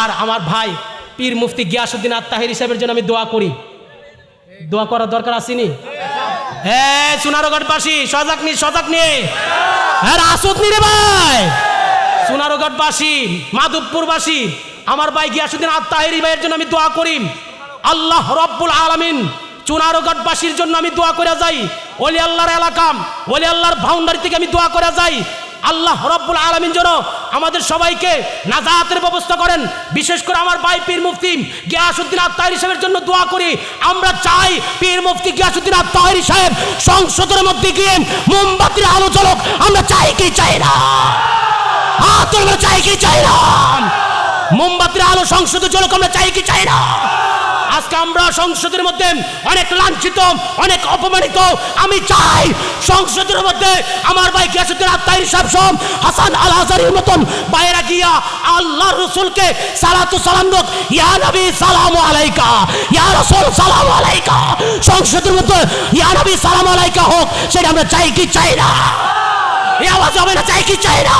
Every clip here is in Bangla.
আর আমার ভাই পীর মুফতি গিয়াসউদ্দিন আত্তাহিরি সাহেবের জন্য আমি দোয়া করি। দোয়া করার দরকার আসেনি? হ্যাঁ, সোনারগড়বাসী সজাগ নিয়ে হ্যাঁ আসুদ নি রে ভাই, সোনারগড়বাসী মাধবপুরবাসী আমার ভাই গিয়াসউদ্দিন আত্তাহিরি ভাইয়ের জন্য আমি দোয়া করি। আল্লাহ রব্বুল আলামিন চুনারগড়বাসীর জন্য আমি দোয়া করে যাই। ওলি আল্লাহর এলাকা, ওলি আল্লাহর বাউন্ডারি থেকে আমি দোয়া করে যাই। আল্লাহ রব্বুল আলামিন যেন আমাদের সবাইকে নাজাতের ব্যবস্থা করেন। বিশেষ করে আমার ভাই পীর মুফতি গিয়াসউদ্দিন আত্তাহিরি সাহেবের জন্য দোয়া করি। আমরা চাই পীর মুফতি গিয়াসউদ্দিন আত্তাহিরি সাহেব সংসদের মধ্যে গিয়ে মোমবাতির আলো জ্বলুক। আমরা চাই কি চাই না? আমরা চাই কি চাই না? মোমবাতির আলো সংসদে জ্বলুক, আমরা চাই কি চাই না? আজকে আমরা সংসদের মধ্যে অনেক লাঞ্ছিত, অনেক অপমানিত। আমি চাই সংসদের মধ্যে আমার ভাই গিয়াসউদ্দিন আত্তাহিরি সাহেব সব হাসান আল আজহারির মতন বাইরা গিয়া আল্লাহর রাসূলকে সালাতু সালাম দাও, ইয়া নবী সালামু আলাইকা, ইয়া রাসূল সালামু আলাইকা। সংসদের মধ্যে ইয়া নবী সালামু আলাইকা হোক, সেটা আমরা চাই কি চাই না? এই আওয়াজ হবে না, চাই কি চাই না?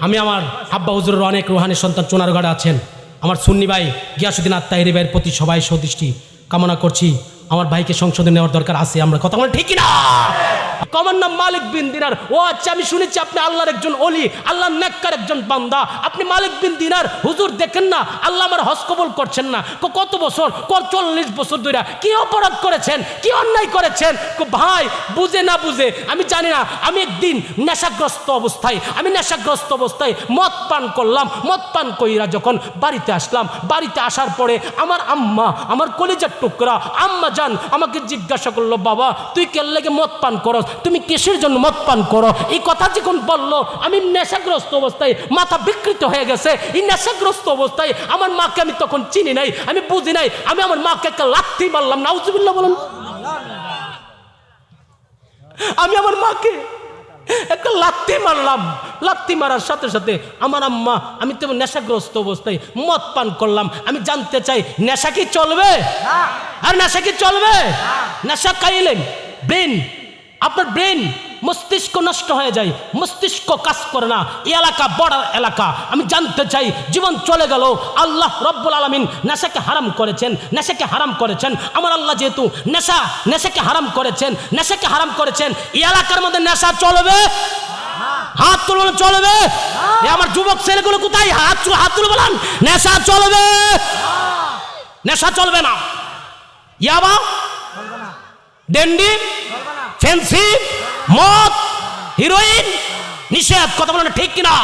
আমি আমার আব্বা হুজুরের অনেক রুহানি সন্তান চুনারগড়ে আছেন। আমার সুন্নি ভাই গিয়াসউদ্দিন আত্তাহিরি ভাইয়ের প্রতি সবাই সদৃষ্টি কামনা করছি। আমার ভাইকে সংসদে নেওয়ার দরকার আছে। আমরা কথা বলি ঠিক না? আমার নাম মালিক বিন দিনার। ও আচ্ছা, আমি শুনেছি আপনি আল্লাহর একজন ওলি, আল্লাহর নেককার একজন বান্দা। আপনি মালিক বিন দিনার। হুজুর দেখেন না, আল্লাহ আমার হজ কবুল করছেন না। কত বছর? 40 বছর ধরে কি অপরাধ করেছেন, কি অন্যায় করেছেন? ভাই বুঝে না বুঝে আমি জানি না। আমি একদিন নেশাগ্রস্ত অবস্থায় মদ পান করলাম। মদ পান কইরা যখন বাড়িতে আসলাম, বাড়িতে আসার পরে আমার আম্মা, আমার কলিজার টুকরা আম্মা জান আমাকে জিজ্ঞাসা করলো, বাবা তুই কেন লেগে মদ পান করো, তুমি কিসের জন্য মদ পান করো? এই কথা যখন বললো, আমি নেশাগ্রস্ত অবস্থায়, মাথা বিকৃত হয়ে গেছে। এই নেশাগ্রস্ত অবস্থায় আমার মাকে আমি তখন চিনি নাই, আমি বুঝি নাই। আমি আমার মাকে একটা লাথি মারলাম। নাউজুবিল্লাহ বলেন। আমি আমার মাকে একটা লাথি মারলাম। লাথি মারার সাথে সাথে আমার আম্মা, আমি তো নেশাগ্রস্ত অবস্থায় মদ পান করলাম। আমি জানতে চাই নেশা কি চলবে? আর নেশা কি চলবে? নেশা খাইলেন ব্রেন, আপনার ব্রেন মস্তিষ্ক নষ্ট হয়ে যায়, মস্তিষ্ক কাজ করে না। এই এলাকা বড় এলাকা। আমি জানতে চাই জীবন চলে গেল। আল্লাহ রব্বুল আলামিন নেশাকে হারাম করেছেন। আমার আল্লাহ যেহেতু নেশাকে হারাম করেছেন, এই এলাকার মধ্যে নেশা চলবে? হাত তুলবেন, চলবে? আমার যুবক ছেলেগুলো কোথায়? হাত তুলে বলেন, নেশা চলবে? নেশা চলবে না। ইয়াবা, ডেন্ডি, ফেন্সি, মদ, হিরোইন নিষেধ। কথা বলেন ঠিক কিনা?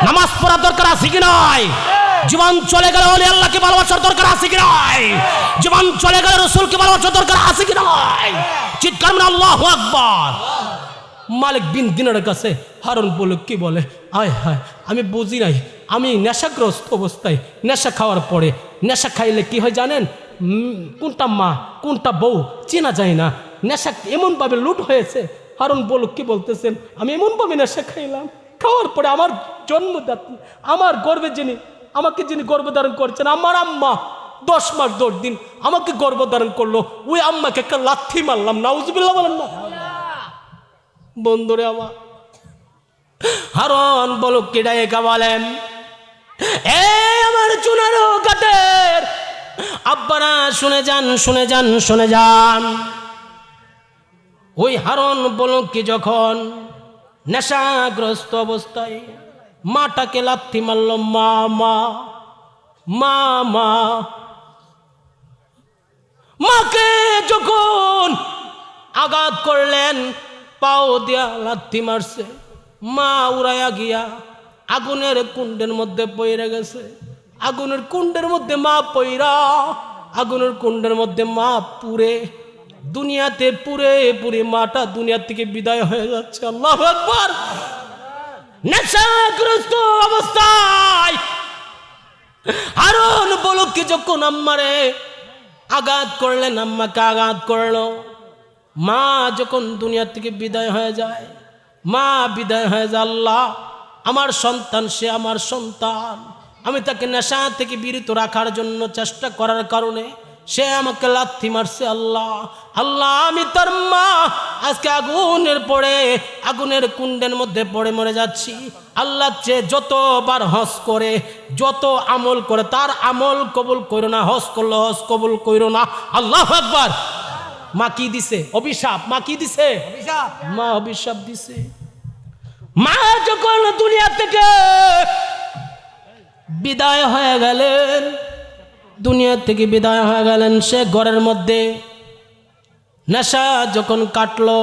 নামাজ পড়ার দরকার আছে কি নাই? জীবন চলে গেলে ওলি আল্লাহকে ভালোবাসার দরকার আছে কি নাই? জীবন চলে গেলে রাসূলকে ভালোবাসার দরকার আছে কি নাই? চিৎকার করে আল্লাহু আকবার। মালিক বিন দিনারের কাছে হারুন বলে কি বলে, আয় হায় আমি বুঝি নাই। আমি নেশাগ্রস্ত অবস্থায়, নেশা খাওয়ার পরে, নেশা খাইলে কি হয় জানেন? কোনটা মা কোনটা বউ চেনা যায় না। নেশা এমনভাবে লুট হয়েছে। হারুন বলুক কি বলতেছেন, আমি এমনভাবে নেশা খাইলাম, খাওয়ার পরে আমার জন্মদাত্রী, আমার গর্বে আমাকে যিনি গর্ভধারণ করছেন, আমার আম্মা 10 মাস 10 দিন আমাকে গর্ভধারণ করলো। ওই আম্মাকে একটা লাথি মারলাম। নাউজুবিল্লাহ বলেন না। বন্ধুরে আমার হারুন বলুক কি ডাইকা বলেন, আমার চুনারো ঘাটের আব্বারা শুনে যান। ওই হারুন বলুক কি যখন নেশাগ্রস্ত অবস্থায় মাটাকে লাথি মারল, মাকে যখন আঘাত করলেন, পাও দিয়া লাথি মারছে, মা উড়াইয়া গিয়া আগুনের কুণ্ডের মধ্যে পইরা গেছে। আগুনের কুণ্ডের মধ্যে মা পইরা, আগুনের কুণ্ডের মধ্যে মা পুড়ে, দুনিয়াতে পুরে মাটা দুনিয়া থেকে বিদায় হয়ে যাচ্ছে। আল্লাহু আকবার। নেশাগ্রস্ত অবস্থায় হারুন বলুক কি যখন আম্মারে আঘাত করলেন, আম্মাকে আঘাত করলো, মা যখন দুনিয়া থেকে বিদায় হয়ে যায়, মা বিদায় হয়ে যায়, আল্লাহ আমার সন্তান, সে আমার সন্তান, আমি তাকে নেশা থেকে বিরত রাখার জন্য চেষ্টা করার কারণে সে আমাকে লাথি মারছে। আল্লাহ আল্লাহ, আমি তার মা আজকে আগুনের কুণ্ডের মধ্যে পড়ে মরে যাচ্ছি। আল্লাহ চেয়ে যতবার হজ করে, যত আমল করে, তার আমল কবুল করো না। হজ করলো, হজ কবুল করো না। আল্লাহু আকবার। মা কি দিছে? অভিশাপ। মা কি দিছে? মা অভিশাপ দিছে। মা যখন দুনিয়া থেকে বিদায় হয়ে গেলেন, দুনিয়া থেকে বিদায় হয়ে গেলেন, সে ঘরের মধ্যে নেশা যখন কাটলো,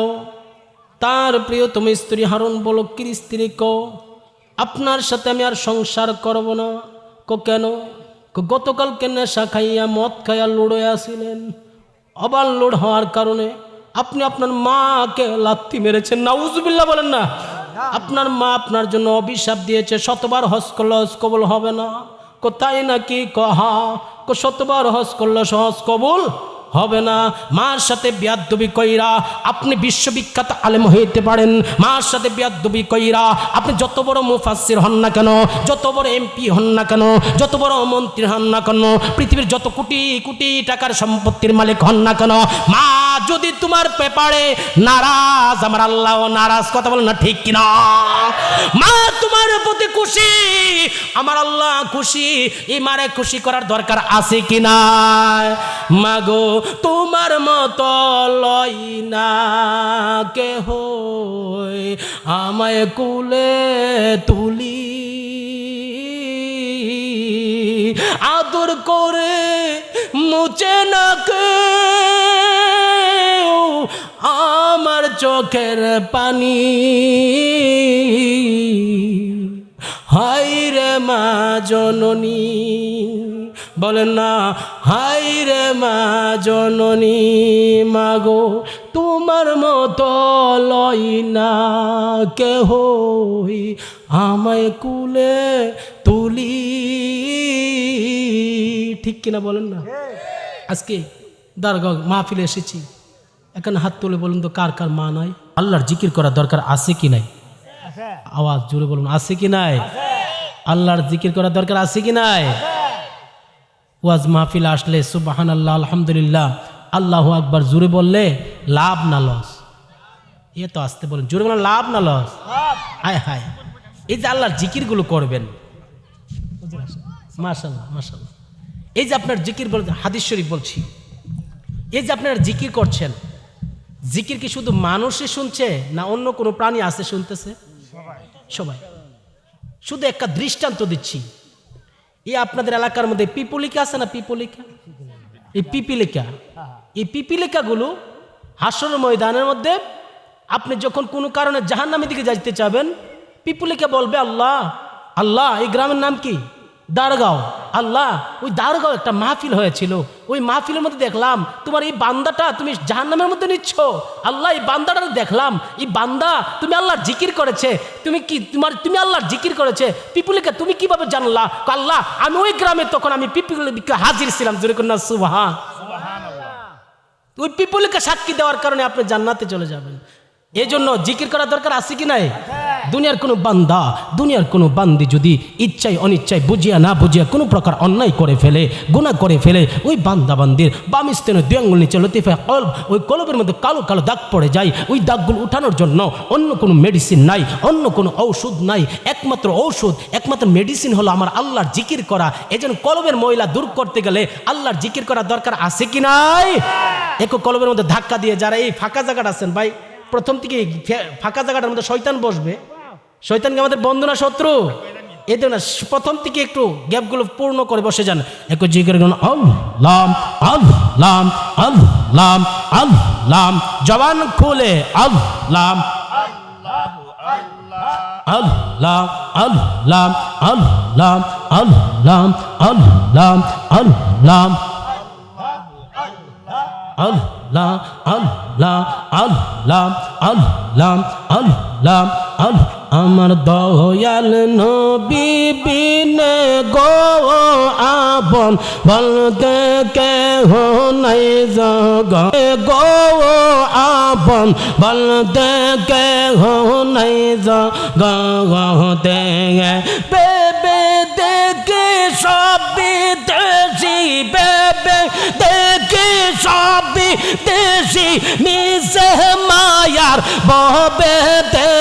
তার প্রিয়তম স্ত্রী হারুন বলো, কি স্ত্রী কো, আপনার সাথে আমি আর সংসার করব না। কো কেন? গতকালকে নেশা খাইয়া, মদ খাইয়া লুড়ে আসিলেন, আবার লুড় হওয়ার কারণে আপনি আপনার মাকে লাথি মেরেছেন। নাউজুবিল্লাহ বলেন না। আপনার মা আপনার জন্য অভিশাপ দিয়েছে, শতবার হজ করলে হজ কবুল হবে না। কোথায় নাকি কহা, শতবার হজ করলে হজ কবুল হবে না। মার সাথে বিয়াদবি কইরা আপনি বিশ্ববিখ্যাত আলেম হইতে পারেন, মার সাথে বিয়াদবি কইরা আপনি যত বড় মুফাসসির হন না কেন, যত বড় এমপি হন না কেন, যত বড় মন্ত্রী হন না কেন, পৃথিবীর যত কোটি কোটি টাকার সম্পত্তির মালিক হন না কেন, মা যদি তোমার ব্যাপারে নারাজ, আমার আল্লাহও নারাজ। কথা বলেন না ঠিক কিনা? মা তোমার প্রতি খুশি, আমার আল্লাহ খুশি। এই মারে খুশি করার দরকার আছে কিনা? মাগো তোমার মতো লই না কেহ, আমায় কুলে তুলি, আদর করে মুছে না কেউ আমার চোখের পানি। হায় রে মা জননী, বলেন না, হায় রে মা জননী, মাগো তোমার মতো লই না কেহ, আমায় কুলে তুলি। ঠিক কিনা বলেন না? আজকে দরগা মাহফিলে এসেছি, এখানে হাত তুলে বলুন তো কার কার মা নাই? আল্লাহর জিকির করার দরকার আছে কি নাই? আওয়াজ জোরে বলুন, আছে কি নাই? আল্লাহর জিকির করার দরকার আছে কি নাই? ওয়াজ মাহফিল আসলে সুবহানাল্লাহ, আলহামদুলিল্লাহ, আল্লাহু আকবার জোরে বললে লাভ না লস? এ তো আসতে বলেন, জোরে বলেন, লাভ না লস? হায় হায়, এই যে আল্লাহর জিকিরগুলো করবেন, মাশাআল্লাহ মাশাআল্লাহ, এই যে আপনার জিকির বলছেন, হাদিস শরীফ বলছি, এই যে আপনারা জিকির করছেন, জিকির কি শুধু মানুষই শুনছে না অন্য কোনো প্রাণী আছে শুনতেছে? সবাই। শুধু একটা দৃষ্টান্ত দিচ্ছি, এই আপনাদের এলাকার মধ্যে পিপলিকা আছে না? পিপলিকা, এই পিপিলিকা, এই পিপিলিকাগুলো হাসর ময়দানের মধ্যে আপনি যখন কোনো কারণে জাহান্নামের দিকে যাইতে চাবেন, পিপলিকা বলবে আল্লাহ আল্লাহ, এই গ্রামের নাম কি? দারগাঁও। আল্লাহ, ওই দারগাঁও একটা মাহফিল হয়েছিল, ওই মাহফিলের মধ্যে দেখলাম তোমার এই বান্দাটা তুমি জাহান্নামের মধ্যে নিচ্ছ। আল্লাহ, এই বান্দাটা দেখলাম, এই বান্দা তুমি আল্লাহর জিকির করেছে, তুমি আল্লাহর জিকির করেছে। পিপুলিকা তুমি কিভাবে জানলা? আল্লাহ, আমি ওই গ্রামে তখন আমি পিপুলিকা হাজির ছিলাম। জোরে কন্যা সুবহানাল্লাহ। ওই পিপুলিকা সাক্ষী দেওয়ার কারণে আপনি জান্নাতে চলে যাবেন। এই জন্য জিকির করার দরকার আছে কি নাই? দুনিয়ার কোনো বান্দা, দুনিয়ার কোনো বান্দি যদি ইচ্ছায় অনিচ্ছায় বুঝিয়া না বুঝিয়া কোনো প্রকার অন্যায় করে ফেলে, গুনাহ করে ফেলে, ওই বান্দা বান্দির বাম স্তনে 2 আঙ্গুল নিচে লতিফা কলব, ওই কলবের মধ্যে কালো কালো দাগ পড়ে যায়। ওই দাগগুলো উঠানোর জন্য অন্য কোনো মেডিসিন নাই, অন্য কোনো ঔষধ নাই। একমাত্র ঔষধ, একমাত্র মেডিসিন হলো আমার আল্লাহর জিকির করা। এজন্য কলবের ময়লা দূর করতে গেলে আল্লাহর জিকির করার দরকার আছে কি নাই? একটু কলবের মধ্যে ধাক্কা দিয়ে যারা এই ফাঁকা জায়গাটা আছেন ভাই, প্রথম থেকে ফাঁকা জায়গাটার মধ্যে শয়তান বসবে। শয়তানকে আমাদের বন্ধু না শত্রু? এদের না, প্রথম থেকে একটু গ্যাপগুলো পূর্ণ করে বসে যান। একটু জিকির করুন, আল্লাহ আল্লাহ আল্লাহ আল্লাহ, জবান খুলে আল্লাহ আল্লাহ আল্লাহ আল্লাহ আল্লাহ আল্লাহ আল্লাহ আল্লাহ আল্লাহ আল্লাহ আল্লাহ আল্লাহ আল্লাহ। আমার দয়াল নবী বিনে গো আপন বলতে কেহ নাই জগতে, গো আপন বলতে কেহ নাই জগতে। বেবে দেখে সব বিদেশি বেবে দেখি সব বিদেশি মিশে মায়ার ববে দে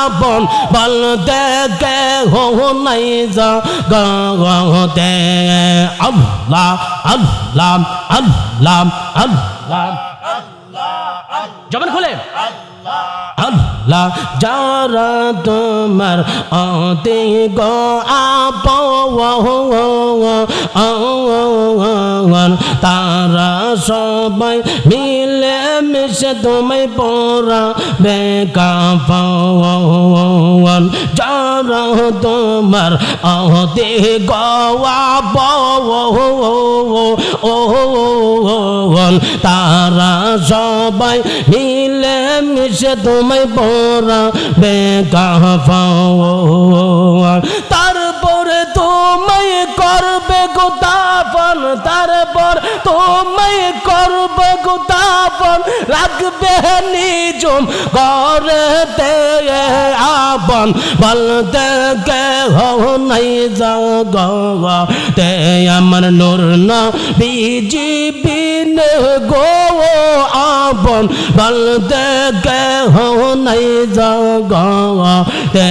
আপন বলতে কে হো নাই যা দে আল্লাহ আল্লাহ আল্লাহ আল্লাহ জবান খুলে আল্লাহ যারা তোমার অতি গো আপন তারা সবাই মিলে মিশে তোমায় পড়া বেকাফন যারা তোমার অতি গো আপন তারা সবাই মিলে মিশে তোমায় পড়া বেকাফন তারপরে তোমায় করবে গোতাপন তারপর তোমায় করবে গোতাপন রাখবে নিজম ঘরেতে আপন বলতে কে হো নাই জগতে আমার নূর নবীজি বিন গো আপন বলতে কে হো নাই জগতে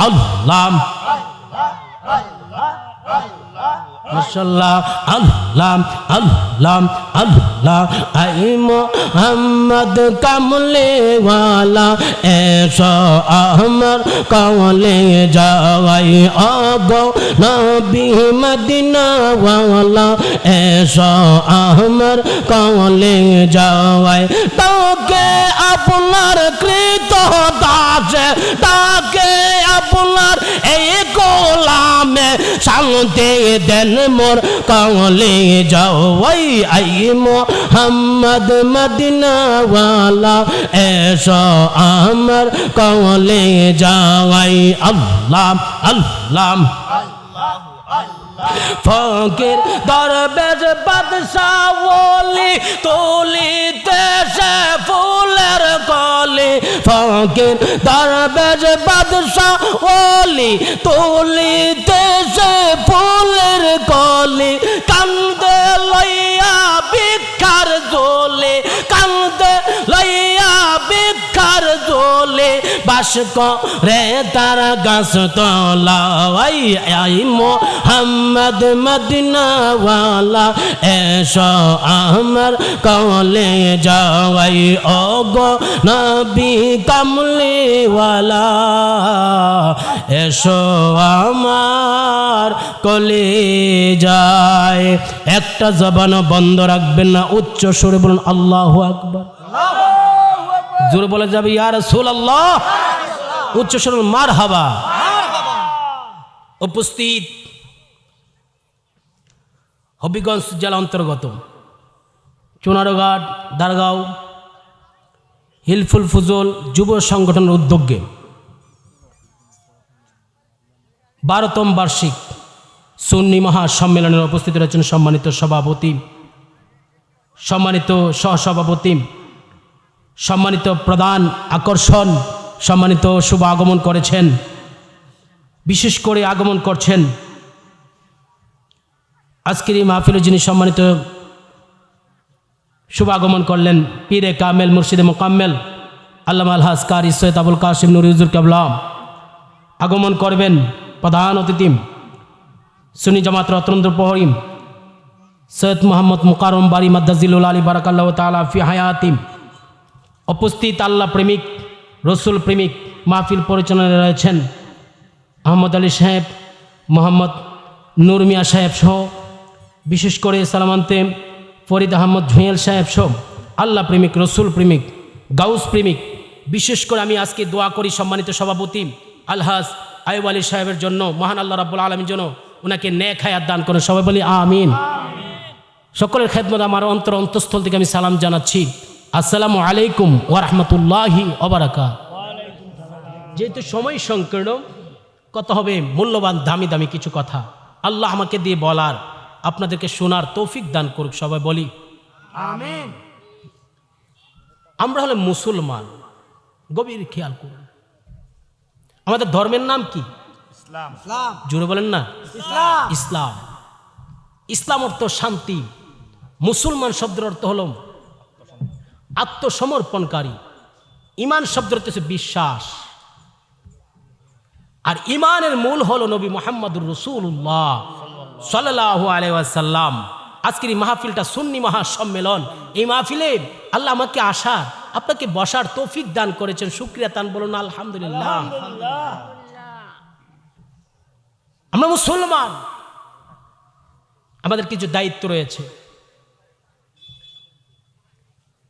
আল্লাহ মাশাআল্লাহ আল্লাহ আল্লাহ আল্লাহ আই মোহাম্মদ কামলে ওয়ালা এসো আমার কামলে যাওয়াই আগো নবী মদিনা ওয়ালা এসো আমার কামলে যাওয়াই তাকে আপনার কৃত দাসে তাকে আপনার এই গোলামে শান্তি দেন মোর কামলে যাওয়াই আই মোহাম্মদ মদিনা ওয়ালা এসো আমার কামলে যাওয়াই আল্লাহ আল্লাহ ফকির দরবেশ বাদশাহ ওলি তুলিতে সে ফুলের কলি ফকির দরবেশ বাদশাহ ওলি তুলিতে সে ফুলের কলি কান্দে লইয়া ভিক্ষার জোলে কান্দে লইয়া ভিক্ষার জোলে বাস করে তার গাছ তলাই আই মোহাম্মদ মদিনা ওয়ালা এসো আমার কলে যাওয়াই ওগো নবী কামলি ওয়ালা এসো আমার কলে যায় একটা জবান বন্ধ রাখবেন না উচ্চ সুরে বলুন আল্লাহু আকবার জোরে বলে যাবে ইয়া রাসূলুল্লাহ উচ্চ সুরে মারহাবা উপস্থিত হবিগঞ্জ জেলা অন্তর্গত চুনারঘাট দারগাঁও হিলফুল ফুজল যুব সংগঠনের উদ্যোগে 12তম বার্ষিক সুন্নি মহাসম্মেলনের উপস্থিত রয়েছেন সম্মানিত সভাপতি, সম্মানিত সহসভাপতি, সম্মানিত প্রধান আকর্ষণ, সম্মানিত শুভ আগমন করেছেন, বিশেষ করে আগমন করছেন আজকের এই মাহফিলে যিনি সম্মানিত শুভ আগমন করলেন পীরে কামেল মুর্শিদে মোকাম্মেল আল্লামা আলহাজ কারি সৈয়দ আবুল কাসিম নুরি হুজুর কেবলা আগমন করবেন প্রধান অতিথি সুন্নি জামাত রত্নেন্দ্র প্রহরী সৈয়দ মোহাম্মদ মুকাররম বারি মাদ্দাজিলুল আলী বারাকাল্লাহু তাআলা ফি হায়াতিম। উপস্থিত আল্লাহ প্রেমিক রসুল প্রেমিক মাহফিল পরিচালনায় রয়েছেন আহমদ আলী সাহেব, মোহাম্মদ নূর মিয়া সাহেব সহ, বিশেষ করে সালামান্তে ফরিদ আহমদ ঝুঁয়েল সাহেব সহ আল্লাহ প্রেমিক রসুল প্রেমিক গাউস প্রেমিক। বিশেষ করে আমি আজকে দোয়া করি সম্মানিত সভাপতি আলহাজ আইয়ুব আলী সাহেবের জন্য, মহান আল্লাহ রাব্বুল আলামিন যেন ওনাকে নেক হায়াত দান করেন, সবাই বলি আমিন। সকলের খেদমত আমার অন্তঃস্থল থেকে আমি সালাম জানাচ্ছি, আসসালামু আলাইকুম ওয়া রাহমাতুল্লাহি ওয়া বারাকাতুহু। যেহেতু সময় সংকীর্ণ, কথা হবে মূল্যবান দামি দামি কিছু কথা আল্লাহ আমাকে দিয়ে বলার, আপনাদেরকে শোনার তৌফিক দান করুক, সবাই বলি আমিন। আমরা হলে মুসলমান, গভীর খেয়াল করুন, আমাদের ধর্মের নাম কি? জোরে বলেন না, ইসলাম। ইসলাম। ইসলাম অর্থ শান্তি। মুসলমান শব্দের অর্থ হল আত্মসমর্পণকারী। ঈমান শব্দের অর্থ হচ্ছে বিশ্বাস। আর ঈমানের মূল হলো নবী মুহাম্মদুর রাসূলুল্লাহ সাল্লাল্লাহু আলাইহি ওয়াসাল্লাম। আজকের এই মাহফিলটা সুন্নি মহাসম্মেলন। এই মাহফিলে আল্লাহ আমাকে আসার, আপনাকে বসার তৌফিক দান করেছেন। শুকরিয়া তান বলুন আলহামদুলিল্লাহ। আমরা মুসলমান, আমাদের কিছু দায়িত্ব রয়েছে।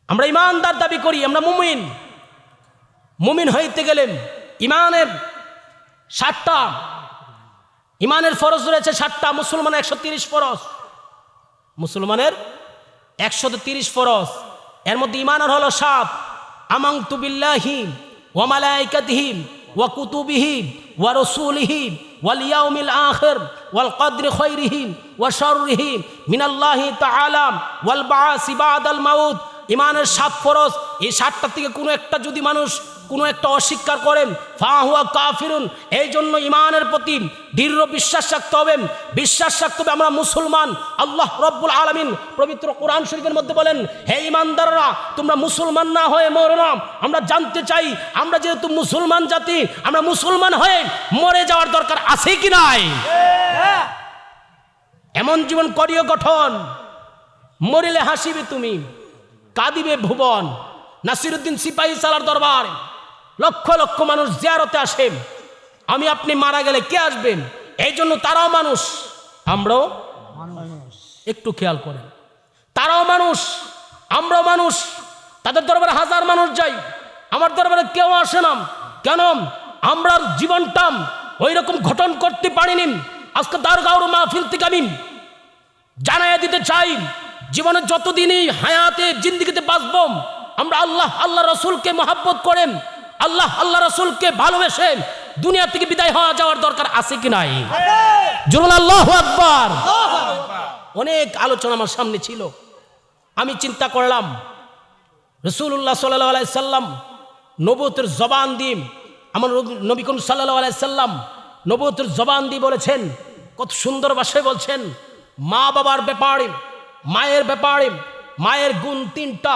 আমরা ইমানদার দাবি করি, আমরা মুমিন। মুমিন হইতে গেলে ইমানের 7টা, ইমানের ফরজ রয়েছে 7টা। মুসলমানের 130 ফরজ, মুসলমানের 130 ফরজ। এর মধ্যে ইমানের হলো 7। আমানতু বিল্লাহি ওয়া মালাইকাতিহি ওয়া কুতুবিহি ওয়া রাসূলিহি ওয়াল ইয়াউমিল আখির ওয়াল কদরি খাইরিহি ওয়া শাররিহি মিনাল্লাহি তাআলা ওয়াল বা'সি বাদাল মাউত। ইমানের 7 ফরজ। এই 7টা থেকে কোনো একটা যদি মানুষ কোনো একটা অস্বীকার করেন ফাহুয়া কাফিরুন। এই জন্য ইমানের প্রতি দৃঢ় বিশ্বাস রাখতে হবে। বিশ্বাস রাখতে হবে আমরা মুসলমান। আল্লাহ রব্বুল আলামিন পবিত্র কোরআন শরীফের মধ্যে বলেন, হে ইমানদাররা, তোমরা মুসলমান না হয়ে মরো না। আমরা জানতে চাই, আমরা যেহেতু মুসলমান জাতি, আমরা মুসলমান হয়ে মরে যাওয়ার দরকার আছে কি নাই? এমন জীবন করিও গঠন, মরিলে হাসিবে তুমি, কাঁদিবে ভুবন। নাসিরউদ্দিন সিপাহী সালার দরবার লক্ষ লক্ষ মানুষ জিয়ারতে আসেন। আমি আপনি মারা গেলে কে আসবেন? এই জন্য তারাও মানুষ, আমরাও একটু খেয়াল করেন, তারাও মানুষ, আমরাও মানুষ। তাদের দরবারে হাজার মানুষ যায়, আমার দরবারে কেউ আসে না। কেন? আমরা জীবনটা ওই রকম গঠন করতে পারিনি। আজকে দারগাঁওর মাহফিল থেকে আমি জানাইয়া দিতে চাই, জীবনের যতদিনই হায়াতে জিন্দেগিতে বাঁচব, আমরা আল্লাহ রসুলকে মহাব্বত করেন, আল্লাহ রসুলকে ভালোবেসে দুনিয়া থেকে বিদায় হওয়া যাওয়ার দরকার আছে কি নাই? জোরে আল্লাহু আকবার। অনেক আলোচনা আমার সামনে ছিল। আমি চিন্তা করলাম, রাসূলুল্লাহ সাল্লাল্লাহু আলাইহি সাল্লাম নবুয়তের জবান দিয়ে, আমার নবী করিম সাল্লাল্লাহু আলাইহি সাল্লাম নবুয়তের জবান দিয়ে বলেছেন, কত সুন্দর ভাষায় বলছেন, মা বাবার ব্যাপারে, মায়ের ব্যাপারে মায়ের গুণ 3টা,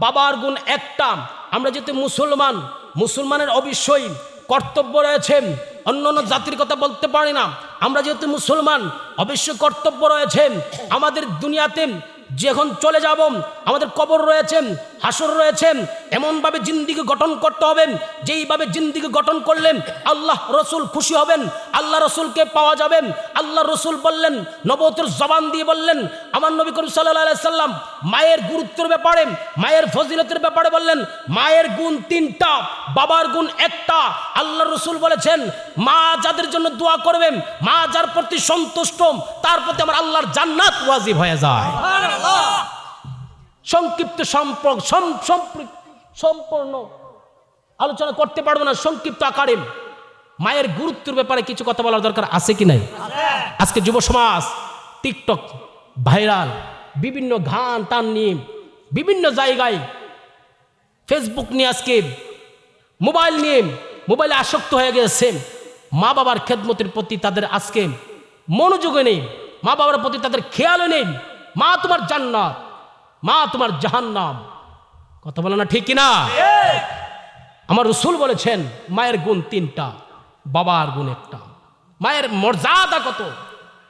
বাবার গুণ 1টা। আমরা যেহেতু মুসলমান, মুসলমানের অবশ্যই কর্তব্য রয়েছে। অন্য অন্য জাতির কথা বলতে পারি না। আমরা যেহেতু মুসলমান, অবশ্যই কর্তব্য রয়েছে। আমাদের দুনিয়াতে যখন চলে যাব, আমাদের কবর রয়েছে, হাসর রয়েছে। এমনভাবে জিন্দিগি গঠন করতে হবে, যেইভাবে জিন্দিগি গঠন করলেন আল্লাহ রসুল খুশি হবেন, আল্লাহ রসুলকে পাওয়া যাবেন। আল্লাহ রসুল বললেন, নবুয়তের জবান দিয়ে বললেন, আমার নবী করিম সাল্লাল্লাহু আলাইহি সাল্লাম মায়ের গুরুত্বের ব্যাপারে, মায়ের ফজিলতের ব্যাপারে বললেন, মায়ের গুণ 3টা, বাবার গুণ 1টা। আল্লাহ রসুল বলেছেন, মা যাদের জন্য দোয়া করবেন, মা যার প্রতি সন্তুষ্ট, তার প্রতি আমার আল্লাহর জান্নাত ওয়াজিব হয়ে যায়। সংক্ষিপ্ত সম্পূর্ণ আলোচনা করতে পারবো না, সংক্ষিপ্ত আকারে মায়ের গুরুত্বের ব্যাপারে কিছু কথা বলার দরকার আছে কি নাই? আজকে যুব সমাজ টিকটক ভাইরাল, বিভিন্ন গান টান নিয়ে বিভিন্ন জায়গায়, ফেসবুক নিয়ে, আজকে মোবাইল নিয়ে, মোবাইলে আসক্ত হয়ে গেছে। মা বাবার খেদমতের প্রতি তাদের আজকে মনোযোগও নেই, মা বাবার প্রতি তাদের খেয়ালও নেই। মা তোমার জান্নাত, মা তোমার জাহান্নাম। কথা বলে না ঠিক কিনা? আমার রাসূল বলেছেন, মায়ের গুণ 3টা, বাবার গুণ 1টা। মায়ের মর্যাদা কত,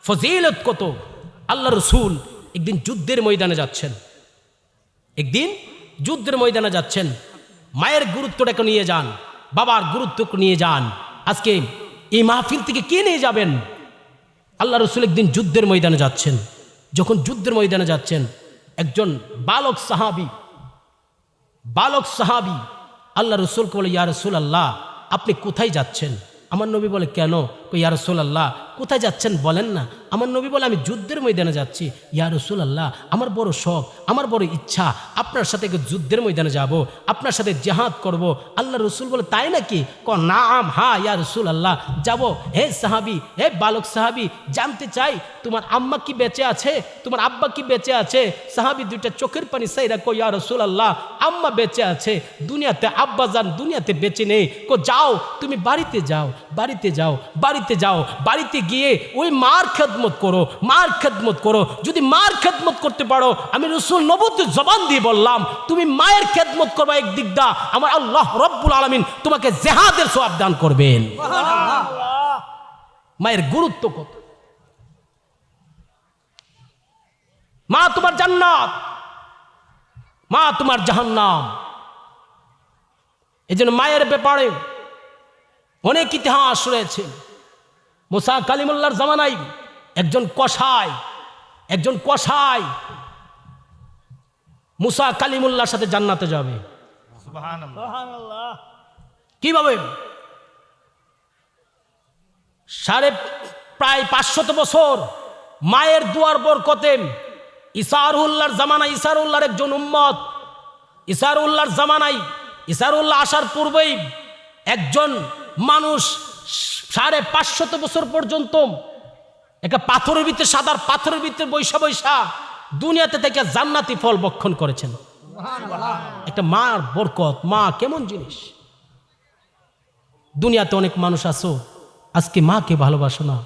ফজিলত কত। আল্লাহ রাসূল একদিন যুদ্ধের ময়দানে যাচ্ছেন, একদিন যুদ্ধের ময়দানে যাচ্ছেন। মায়ের গুরুত্বটাকে নিয়ে যান, বাবার গুরুত্বকে নিয়ে যান। আজকে এই মাহফিল থেকে কে নিয়ে যাবেন? আল্লাহ রাসূল একদিন যুদ্ধের ময়দানে যাচ্ছেন। যখন যুদ্ধের ময়দানে যাচ্ছেন, একজন বালক সাহাবী আল্লাহ রাসূলকে বলে, ইয়া রাসূলুল্লাহ, আপনি কোথায় যাচ্ছেন? আমার নবী বলে, কেন? ইয়া রাসূলুল্লাহ, কোথায় যাচ্ছেন বলেন না। আমার নবী বলে, আমি যুদ্ধের ময়দানে যাচ্ছি। ইয়া রাসূলুল্লাহ, আমার বড় শখ, আমার বড় ইচ্ছা, আপনার সাথে যুদ্ধের ময়দানে যাব, আপনার সাথে জিহাদ করব। আল্লাহ রাসূল বলে, তাই নাকি? নাম, হ্যাঁ ইয়া রাসূলুল্লাহ, যাব। হে সাহাবী, হে বালক সাহাবী, জানতে চাই তোমার আম্মা কি বেঁচে আছে, তোমার আব্বা কি বেঁচে আছে? সাহাবী 2টা চোখের পানি সাইরা কই, ইয়া রাসূলুল্লাহ, আম্মা বেঁচে আছে দুনিয়াতে, আব্বা জান দুনিয়াতে বেঁচে নেই। যাও তুমি বাড়িতে যাও, বাড়িতে যাও, বাড়ি বাড়িতে যাও, বাড়িতে গিয়ে ওই মার খেদমত করো, মার খেদমত করো। যদি মার খেদমত করতে পারো, আমি রাসূল নবুয়তের জবান দিয়ে বললাম, তুমি মায়ের খেদমত করবা একদিক দা, আমার আল্লাহ রব্বুল আলামিন তোমাকে জিহাদের সওয়াব দান করবেন। মায়ের গুরুত্ব কত! মা তোমার জান্নাত, মা তোমার জাহান্নাম। এই জন্য মায়ের ব্যাপারে অনেক ইতিহাস রয়েছে। মুসা কালিমুল্লাহর জামানায় একজন কসাই মুসা কালিমুল্লাহর সাথে জান্নাতে যাবে। সুবহানাল্লাহ। কিভাবে? প্রায় 500 বছর মায়ের দুয়ার বরকতে ইসারুল্লাহর জামানায়, ইসারুল্লাহর একজন উম্মত, ইসারুল্লাহর জামানায়, ইসারুল্লাহ আসার পূর্বেই একজন মানুষ 550 বছর পর্যন্ত একটা পাথরের ভিতরে, সাদার পাথরের ভিতরে বৈশা দুনিয়াতে থেকে জান্নাতি ফল ভক্ষণ করেছেন। একটা মার বরকত, মা কেমন জিনিস! দুনিয়াতে অনেক মানুষ আছো, আজকে মাকে ভালোবাসো না।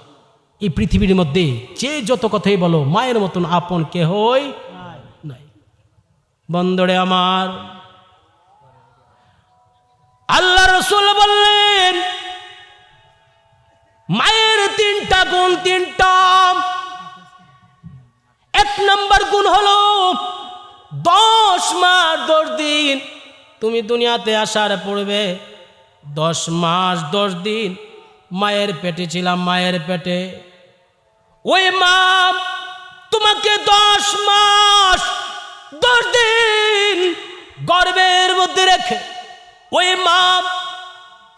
এই পৃথিবীর মধ্যে যে যত কথাই বলো, মায়ের মতন আপন কেহই নাই। বন্ধুরে আমার, আল্লাহ রাসূল বললেন মায়ের 3টা গুণ, 3টা। 1 নম্বর গুণ হলো 10 মাস 10 দিন তুমি দুনিয়াতে আসার পূর্বে 10 মাস 10 দিন মায়ের পেটে ছিলাম, মায়ের পেটে। ওই মা তোমাকে 10 মাস 10 দিন গর্ভের মধ্যে রেখে, ওই মা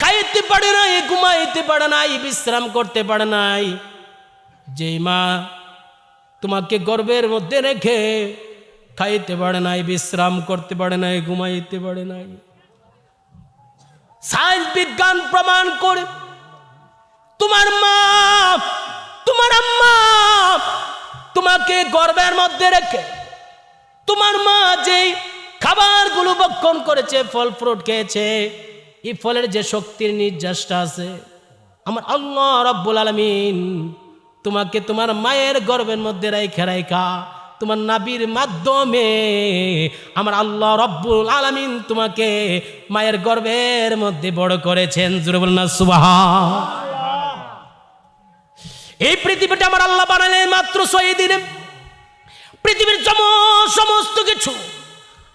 খাইতে পারে নাই, ঘুমাইতে পারে নাই, বিশ্রাম করতে পারে নাই। যেই মা তোমাকে গর্ভের মধ্যে রেখে খাইতে পারে নাই, বিশ্রাম করতে পারে নাই, ঘুমাইতে পারে নাই, সায়েন্স বিজ্ঞান প্রমাণ করে তোমার মা, তোমার আম্মা তোমাকে গর্ভের মধ্যে রেখে, তোমার মা যেই খাবারগুলো ভক্ষণ করেছে, ফল ফ্রুট খেয়েছে, এই ফলের যে শক্তির নির্যাসটা আছে, আমার আল্লাহ রাব্বুল আলামিন তোমাকে তোমার মায়ের গর্ভের মধ্যে রাইখা তোমার নাবির মাধ্যমে আমার আল্লাহ রাব্বুল আলামিন তোমাকে মায়ের গর্ভের মধ্যে বড় করেছেন। জোরে বলুন না সুবহান। এই পৃথিবীটা আমার আল্লাহ বানালেন মাত্র 6 দিনে। পৃথিবীর সমস্ত কিছু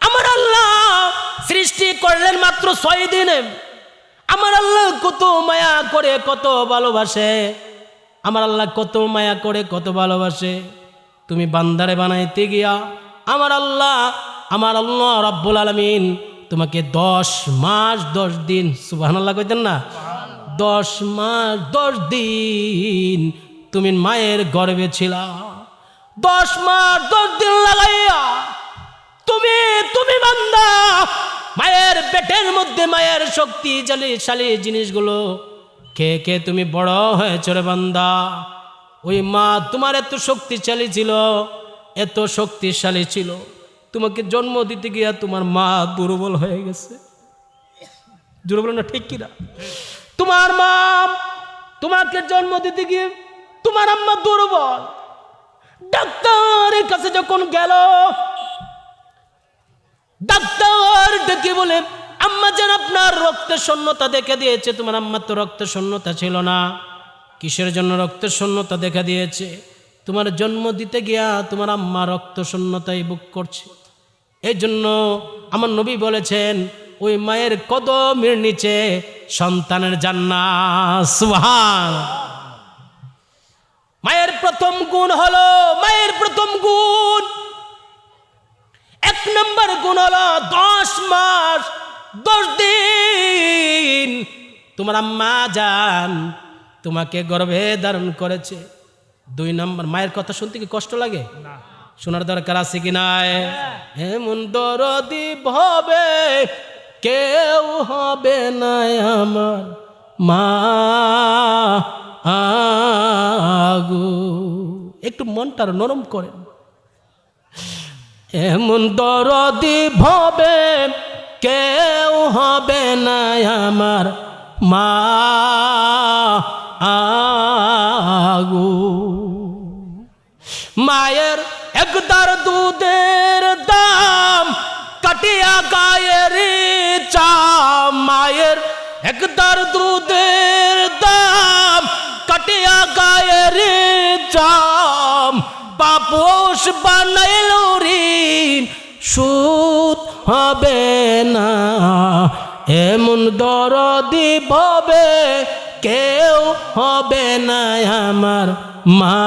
আমার আল্লাহ সৃষ্টি করলেন মাত্র 6 দিনে। আমার আল্লাহ কত মায়া করে, কত ভালোবাসে, আমার আল্লাহ কত মায়া করে, কত ভালোবাসে। তুমি বান্দারে বানাইতে গিয়া আমার আল্লাহ রাব্বুল আলামিন তোমাকে 10 মাস 10 দিন, সুবহানাল্লাহ কইতেন না, 10 মাস 10 দিন তুমি মায়ের গর্ভে ছিলা। 10 মাস 10 দিন লাগাইয়া তুমি বান্দা মায়ের পেটের মধ্যে মায়ের শক্তিশালী জিনিসগুলো খেয়ে তুমি বড় হয়েছ রে বান্দা। ওই মা তোমার এত শক্তিশালী ছিল, এত শক্তিশালী ছিল, তোমাকে জন্ম দিতে গিয়া তোমার মা দুর্বল হয়ে গেছে। দুর্বল না, ঠিক কিনা? তোমার মা তোমাকে জন্ম দিতে গিয়ে তোমার আম্মা দুর্বল। ডাক্তারের কাছে যখন গেল, ডাক্তার ডেকে বলে, আম্মা যেন আপনার রক্তের শূন্যতা দেখা দিয়েছে। তোমার আম্মার তো রক্তের শূন্যতা ছিল না। কিসের জন্য রক্তের শূন্যতা দেখা দিয়েছে? তোমার জন্ম দিতে গিয়া তোমার আম্মা রক্ত শূন্যতায় ভোগ করছে। এই জন্য আমার নবী বলেছেন, ওই মায়ের কদমের নিচে সন্তানের জান্নাত। সুবহান। মায়ের প্রথম গুণ হলো, মায়ের প্রথম গুণ 1 নম্বর গুণ হলো 10 মাস 10 দিন তোমার আম্মা জান তোমাকে গর্ভে ধারণ করেছে। 2 নম্বর, মায়ের কথা শুনতে কি কষ্ট লাগে? না। শোনার দরকার আছে কি নাই? এমন দরদি হবে কেউ হবে না আমার মা আগু। একটু মনটা নরম করেন। এমন দরদি হবে কেউ হবে না আমার মা মায়ের একদার দুধের দাম কাটিয়া গায়ের চাম, মায়ের একদার দুধের দাম কাটিয়া গায়ের চাম, পাপোশ বানাইল ঋণ সুদ হবে না, এমন দরদি ভবে কেউ হবে না আমার মা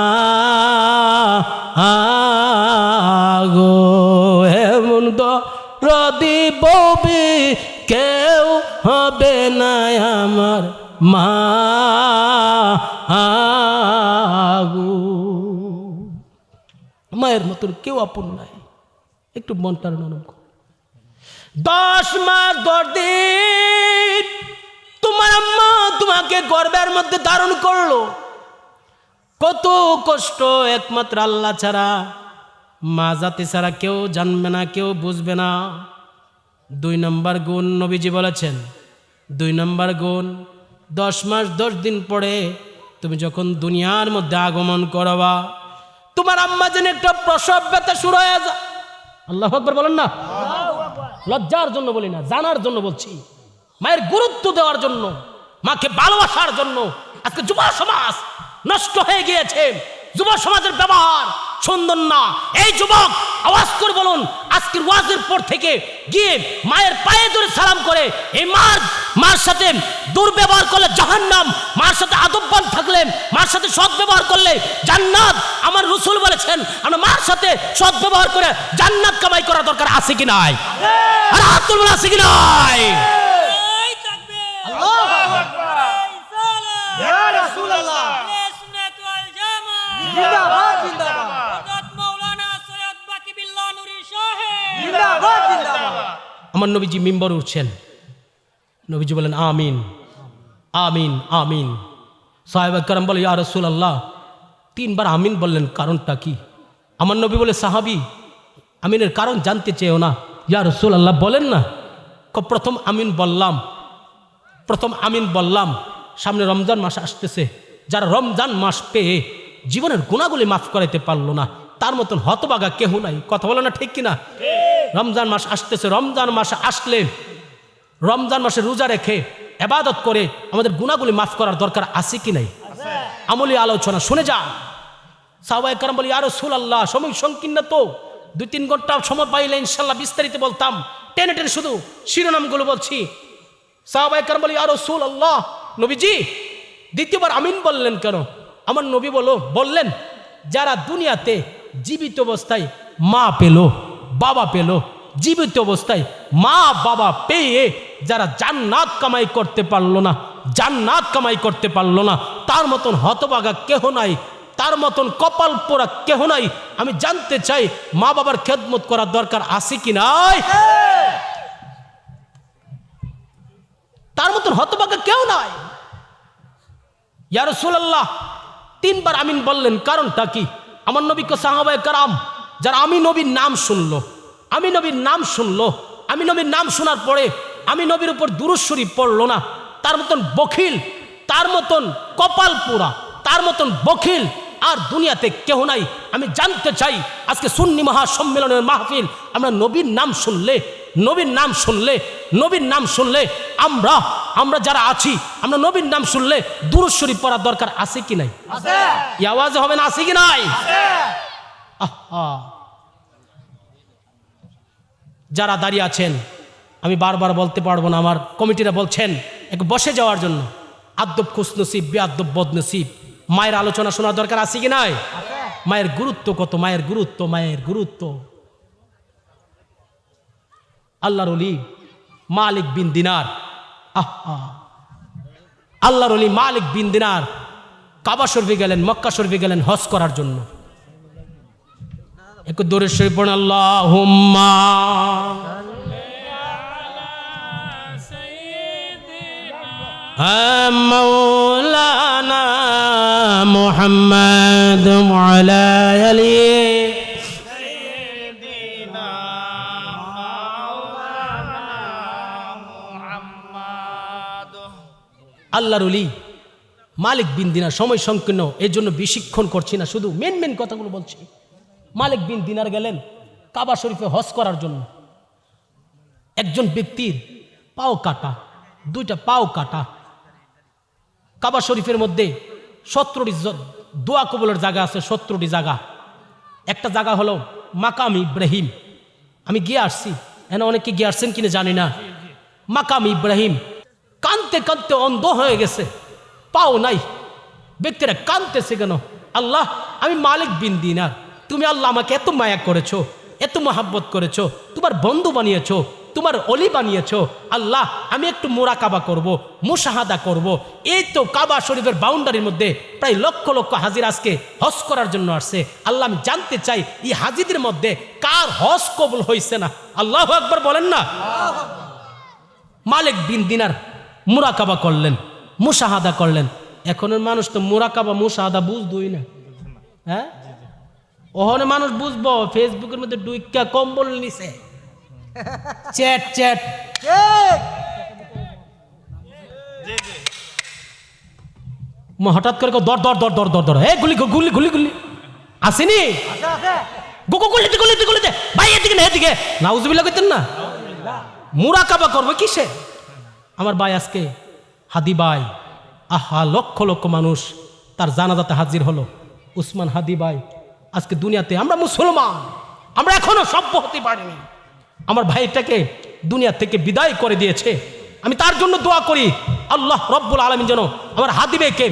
গো, এমন দরদি ভবে কেউ হবে না আমার মা গো। মায়ের মতন কেউ আপন নাই, একটু মনটা নরম করো। 10 মাস 10 দিন তোমার আম্মা তোমাকে গর্ভের মধ্যে ধারণ করলো, কত কষ্ট একমাত্র আল্লাহ ছাড়া, মা জাতি ছাড়া কেউ জানবে না, কেউ বুঝবে না। 2 নম্বর গুণ নবীজি বলেছেন, 2 নম্বর গুণ 10 মাস 10 দিন পরে তুমি যখন দুনিয়ার মধ্যে আগমন করবা, তোমার আম্মা যেন একটা প্রসব ব্যথা শুরু হয়ে যায়। আল্লাহু আকবার বলেন না। লজ্জার জন্য বলি না, জানার জন্য বলছি, মায়ের গুরুত্ব দেওয়ার জন্য, মাকে ভালোবাসার জন্য। আজকে যুব সমাজ নষ্ট হয়ে গিয়েছে, যুব সমাজের ব্যবহার সুন্দর না। এই যুবক আওয়াজ করে বলুন, আজকের ওয়াজের পর থেকে গিয়ে মায়ের পায়ে ধরে সালাম করে, এই মার সাথে দুর্ব্যবহার করলে জাহান্নাম, মার সাথে আদববান থাকলে, মার সাথে সৎ ব্যবহার করলে জান্নাত। আমার রাসূল বলেছেন, আমরা মার সাথে সৎ ব্যবহার করে জান্নাত কামাই করা দরকার আছে কি নাই? আর হাত তুলুন, আছে কি নাই? আল্লাহু আকবার, ইয়া রাসূলুল্লাহ, জিন্দাবাদ জিন্দাবাদ, মাওলানা সৈয়দ বাকি বিল্লাহ নুরি সাহেব জিন্দাবাদ জিন্দাবাদ। আমার নবীজি মিম্বরে উঠছেন, নবীজি বলেন আমিন আমিন আমিন। সাহাবা کرام বলে ইয়া রাসূলুল্লাহ, 3 বার আমিন বললেন, কারণটা কি? আমার নবী বলে, সাহাবী আমিনের কারণ জানতে চেয়েও না, ইয়া রাসূলুল্লাহ বলেন না। প্রথম আমিন বললাম, সামনে রমজান মাস আসতেছে, যারা রমজান মাস পেয়ে জীবনের গুণাগুলি মাফ করাইতে পারলো না, তার মতন হতভাগা কেহ নাই। কথা বলো না, ঠিক কিনা? রমজান মাস আসতেছে, রমজান মাস আসলে রমজান মাসে রোজা রেখে ইবাদত করে আমাদের গুণাগুলি মাফ করার দরকার আছে কি নাই? আমলি আলোচনা শুনে যান। সাহাবায়ে কেরাম বলে, ইয়া রাসূলুল্লাহ, সময় সংকীর্ণ তো, 2-3 ঘন্টা সময় পাইলে ইনশাআল্লাহ বিস্তারিত বলতাম, টেনে টেনে শুধু শিরোনামগুলো বলছি। সাহাবায়ে কেরাম বলে, ইয়া রাসূলুল্লাহ, নবীজি দ্বিতীয়বার আমিন বললেন কেন? আমার নবী বললেন, যারা দুনিয়াতে জীবিত অবস্থায় মা পেল, বাবা পেল, জীবিত অবস্থায় মা বাবা পেয়ে যারা জান্নাত কামাই করতে পারলো না, জান্নাত কামাই করতে পারলো না, তার মতন হতভাগা কেহ নাই, তার মতন কপাল পোড়া কেহ নাই। আমি জানতে চাই, মা বাবার খেদমত করার দরকার আছে কি নাই? তার মতন হতভাগা কেউ নাই। ইয়া রাসূলুল্লাহ 3 বার আমিন বললেন, কারণটা কি? আমার নবীকে সাহাবায়ে কেরাম যারা আমি নবীর নাম শুনলো, আমি নবীর নাম শুনলো, আমি নবীর নাম শোনার পরে আমি নবীর উপর দুরূদ শরীফ পড়লো না, তার মতন বখিল, তার মতন কপাল পোড়া, তার মতন বখিল আর দুনিয়াতে কেউ নাই। আমি জানতে চাই, আজকে সুন্নি মহাসম্মেলনের মাহফিল, আমরা নবীর নাম শুনলে, নবীর নাম শুনলে, নবীর নাম শুনলে আমরা যারা আছি, আমরা নবীর নাম শুনলে দুরূদ শরীফ পড়ার দরকার আছে কি নাই? আছে। এই আওয়াজে হবে না, আছে কি নাই? আছে। আহা, যারা দাঁড়িয়ে আছেন, আমি বারবার বলতে পারবো না, আমার কমিটিরা বলছেন একটু বসে যাওয়ার জন্য। আদব খুশনসিব, বেআদব বদনসিব। মায়ের আলোচনা শোনার দরকার আছে কি নাই? মায়ের গুরুত্ব কত, মায়ের গুরুত্ব, মায়ের গুরুত্ব। আল্লাহর ওলি মালিক বিন দিনার, আল্লাহর ওলি মালিক বিন দিনার কাবা শরীফে গেলেন, মক্কা শরীফে গেলেন হজ করার জন্য। একটু দূরে শরীফ পড়েন, আল্লাহুম্মা মাওলানা মুহাম্মদ ওয়া আলা আলিহি সাইয়্যিদিনা মাওলানা মুহাম্মদ। আল্লাহর ওলি মালিক বিন দিনার, সময় সংকীর্ণ এর জন্য বেশিক্ষণ করছি না, শুধু মেন কথাগুলো বলছি। মালিক বিন দিনার গেলেন কাবা শরীফে হজ করার জন্য। একজন ব্যক্তির পাও কাটা, দুইটা পাও কাটা। কাবা শরীফের মধ্যে 17টি দোয়া কবুলের জায়গা আছে, 17টি জায়গা। একটা জায়গা হলো মাকাম ইব্রাহিম, আমি গিয়ে আসছি, এখানে অনেকে গিয়ে আসছেন কিনা জানি না। মাকাম ইব্রাহিম, কানতে কানতে অন্ধ হয়ে গেছে, পাও নাই। ব্যক্তিরা কানতেছে কেন? আল্লাহ, আমি মালিক বিন দিনার, তুমি আল্লাহ আমাকে এত মায়া করেছো, এত মহাব্বত করেছো, তোমার বন্ধু বানিয়েছো, তোমার অলি বানিয়েছো। আল্লাহ, আমি একটু মুরাকাবা করব, মুশাহাদা করব। এই তো কাবা শরীফের বাউন্ডারির মধ্যে প্রায় লক্ষ লক্ষ হাজির আজকে হজ করার জন্য আসছে। আল্লাহ, আমি জানতে চাই এই হাজিদের মধ্যে কার হজ কবুল হয়েছে না? আল্লাহু আকবার বলেন না। মালিক বিন দিনার মুরাকাবা করলেন, মুশাহাদা করলেন। এখনের মানুষ তো মুরাকাবা মুশাহাদা বুঝবই না। হ্যাঁ, ওখানে মানুষ বুঝবো ফেসবুকের মধ্যে ডুইকা কম্বল নিছে, চ্যাট হঠাৎ করে দর দর দর দর দর দর, হে গুলি গুলি গুলি গুলি আসেনি, গুলিতে গুলিতে গুলিতে ভাই, এদিকে না এদিকে, নাউজুবিল্লাহ কইতেন না। মুরাকাবা করবে কিসে? আমার ভাই আজকে হাদি ভাই, আহা, লক্ষ লক্ষ মানুষ তার জানাজাতে হাজির হলো। উসমান হাদি ভাই আজকে দুনিয়াতে, আমরা মুসলমান, আমরা এখনো সভ্য হতে পারিনি। আমার ভাইটাকে দুনিয়া থেকে বিদায় করে দিয়েছে। আমি তার জন্য দোয়া করি, আল্লাহ রব্বুল আলামিন যেন আমার হাদি ভাইকে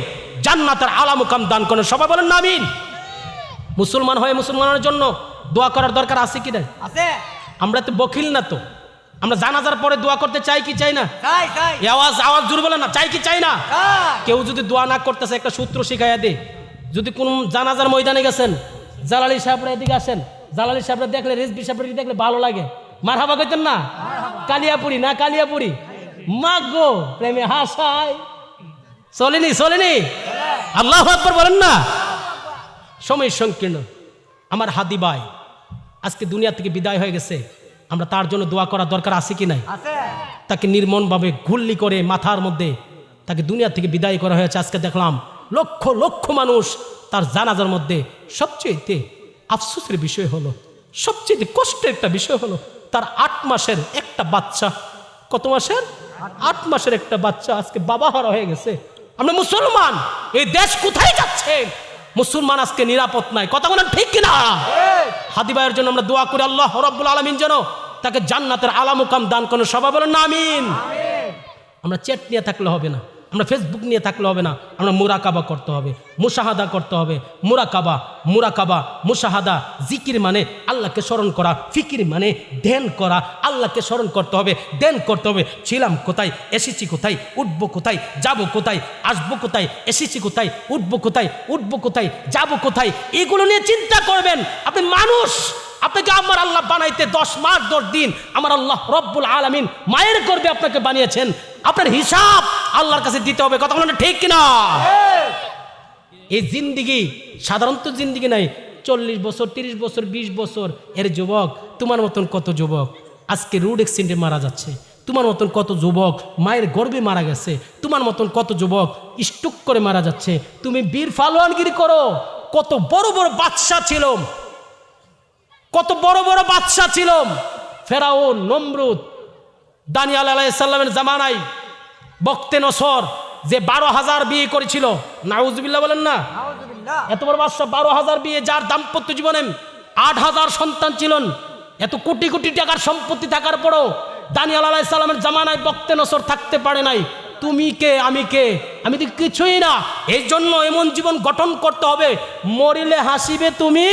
জান্নাতের আলা মুকাম দান করেন। সবাই বলেন না আমিন। মুসলমান হয়ে মুসলমানের জন্য দোয়া করার দরকার আছে কি না? আছে। আমরা তো বকিল না, তো আমরা জানাজার পরে দোয়া করতে চাই কি চাই না? আওয়াজ আওয়াজ জোরে বলেন না, চাই কি চাই না? কেউ যদি দোয়া না করতেছে, একটা সূত্র শিখাইয়া দে। যদি কোন জানাজার ময়দানে গেছেন, জালালি সাহেবরা এদিকে আসেন, জালালি সাহেবরা দেখলে, রেজবি সাহেবরা দেখলে ভালো লাগে, মারহাবা কইতেন না? কালিয়াপুরি না কালিয়াপুরি, মাগো প্রেমে হাসায়, চলেনি চলেনি, আল্লাহু আকবার বলেন না। সময় সংকীর্ণ, আমার হাদি ভাই আজকে দুনিয়া থেকে বিদায় হয়ে গেছে। আমরা তার জন্য দোয়া করার দরকার আছে কি নাই? তাকে নির্মমভাবে গুল্লি করে মাথার মধ্যে তাকে দুনিয়া থেকে বিদায় করা হয়েছে। আজকে দেখলাম লক্ষ লক্ষ মানুষ তার জানাজার মধ্যে। সবচেয়ে আফসোসের বিষয় হলো, সবচেয়ে কষ্টের একটা বিষয় হলো, তার 8 মাসের একটা বাচ্চা, কত মাসের? 8 মাসের একটা বাচ্চা আজকে বাবা হারা হয়ে গেছে। আমরা মুসলমান, এই দেশ কোথায় যাচ্ছে? মুসলমান আজকে নিরাপদ নাই, কথা বলেন ঠিক কিনা? হাদি ভাইয়ের জন্য আমরা দোয়া করি, আল্লাহ রাব্বুল আলামিন যেন তাকে জান্নাতের আলা মুকাম দান করেন। সবাই বলেন না আমিন। আমরা চ্যাট নিয়ে থাকলে হবে না, আমরা ফেসবুক নিয়ে থাকলে হবে না, আমরা মুরাকাবা করতে হবে, মুশাহাদা করতে হবে। মুরাকাবা মুরাকাবা মুশাহাদা, জিকির মানে আল্লাহকে স্মরণ করা, ফিকির মানে ধ্যান করা। আল্লাহকে স্মরণ করতে হবে, ধ্যান করতে হবে। ছিলাম কোথায়, এসেছি কোথায়, উঠবো কোথায়, যাবো কোথায়, আসবো কোথায়, এসেছি কোথায়, উঠবো কোথায়, উঠবো কোথায়, যাবো কোথায়, এগুলো নিয়ে চিন্তা করবেন। আপনি মানুষ, আপনাকে আমার আল্লাহ বানাইতে 10 মাস 10 দিন আমার আল্লাহ রব্বুল আলামিন মায়ের গর্ভে আপনাকে বানিয়েছেন। আপনার হিসাব আল্লাহর কাছে দিতে হবে, কথা বলেন ঠিক কিনা? এই জিন্দিগি সাধারণত জিন্দিগি নাই। 40 বছর, 30 বছর, 20 বছর এর যুবক, তোমার মতন কত যুবক আজকে রোড অ্যাক্সিডেন্টে মারা যাচ্ছে। তোমার মতন কত যুবক মায়ের গর্ভে মারা গেছে। তোমার মতন কত যুবক স্ট্রোক করে মারা যাচ্ছে। তুমি বীর ফালোয়ানগিরি করো। কত বড় বড় বাদশা ছিল, কত বড় বড় বাদশা ছিল, ফেরাউন, নমরুদ, দানিয়াল আলাইহিস সালামের জামানায় বক্তে নসর যে 12,000 বিয়ে করেছিল, নাউজুবিল্লাহ বলেন না। এত বড় বাদশা, 12,000 বিয়ে, যার দাম্পত্য জীবনে 8,000 সন্তান ছিলেন। এত কোটি কোটি টাকার সম্পত্তি থাকার পরও দানিয়াল আলাইহিস সালামের জামানায় বক্তে নসর থাকতে পারে নাই। তুমি কে, আমি কে? আমি তো কিছুই না। এই জন্য এমন জীবন গঠন করতে হবে, মরিলে হাসিবে তুমি,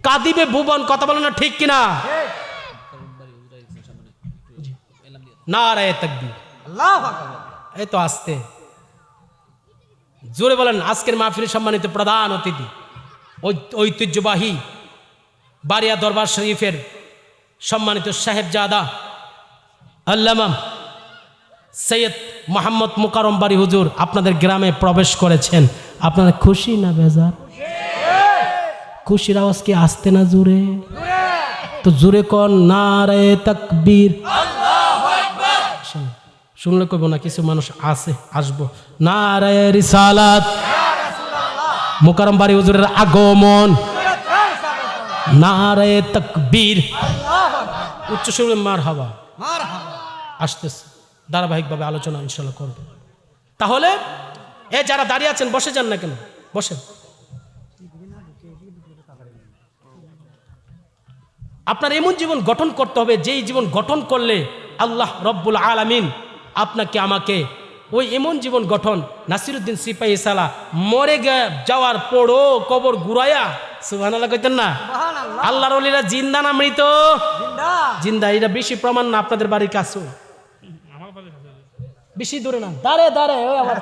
কাঁদিবে ভুবন, কথা বলে না ঠিক কিনা? নারায়ে তাকবীর, আল্লাহু আকবার। এই তো আসতে জোরে বলেন। আজকের মাহফিলের সম্মানিত প্রধান অতিথি, ঐতিহ্যবাহী বারিয়া দরবার শরীফের সম্মানিত সাহেবজাদা আল্লামা সৈয়দ মোহাম্মদ মুকাররম বাড়ি হুজুর আপনাদের গ্রামে প্রবেশ করেছেন। আপনারা খুশি না বেজার? খুশির আওয়াজ কি আসতে না জোরে? তো জোরে কোন নারায়ে তাকবীর, আল্লাহু আকবার। শুনলে কইব না কিছু মানুষ আছে, আসবো। নারায়ে রিসালাত, মুকাররম বাড়ি হুজুরের আগমন, নারায়ে তাকবীর, উচ্চ সুরে মারহাবা আসতেছে। ধারাবাহিকভাবে আলোচনা ইনশাআল্লাহ করব। তাহলে যারা দাঁড়িয়ে আছেন বসে যান না কেন, বসেন। আপনার এমন জীবন গঠন করতে হবে যেই জীবন গঠন করলে আল্লাহ রব্বুল আলামিন আপনাকে আমাকে ওই এমন জীবন গঠন, নাসিরউদ্দিন সিপাহী সালা মরে যাওয়ার পরও কবর ঘুরাইয়া, সুবহানাল্লাহ কইতেন না? আল্লাহর ওলিরা জিন্দা না মৃত? জিন্দা। এটা বেশি প্রমাণ না আপনাদের বাড়ির কাছে, বেশি দূরে না, দাঁড়ে দাঁড়ে ওই আমার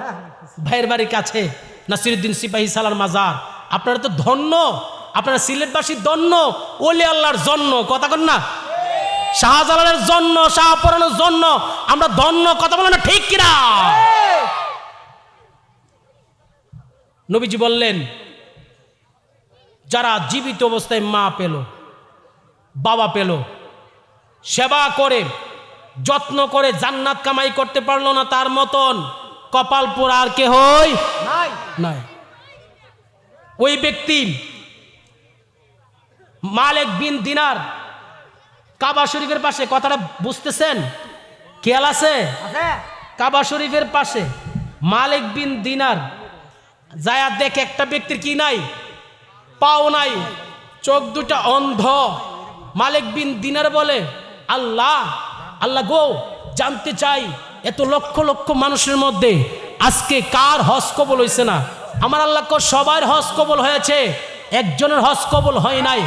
ভাইয়ের বাড়ির কাছে নাসিরউদ্দিন সিপাহী সালার মাজার। আপনারা তো ধন্য, আপনারা সিলেটবাসীর ধন্য, ওলি আল্লাহর জন্য, কথা কন না? শাহজালালের জন্য, শাহপরানের জন্য আমরা ধন্য, কথা বলেন না ঠিক কিনা? নবীজি বললেন যারা জীবিত অবস্থায় মা পেল, বাবা পেল, সেবা করে যত্ন করে জান্নাত কামাই করতে পারলো না, তার মতন কপাল পোড়া আর কে হই নাই। ওই ব্যক্তি মালিক বিন দিনার, কাবা শরীফের পাশে, কথাটা বুঝতেছেন? খেয়াল আছে? কাবা শরীফের পাশে মালিক বিন দিনার যায়া দেখে একটা ব্যক্তির কি নাই, পাও নাই, চোখ দুটা অন্ধ। মালিক বিন দিনার বলে, আল্লাহ আল্লাহ গো, জানতে চাই এত লক্ষ লক্ষ মানুষের মধ্যে আজকে কার হজ কবুল হয়েছে না? আমার আল্লাহ সবার হজ কবুল হয়েছে, একজনের হজ কবুল হয় নাই।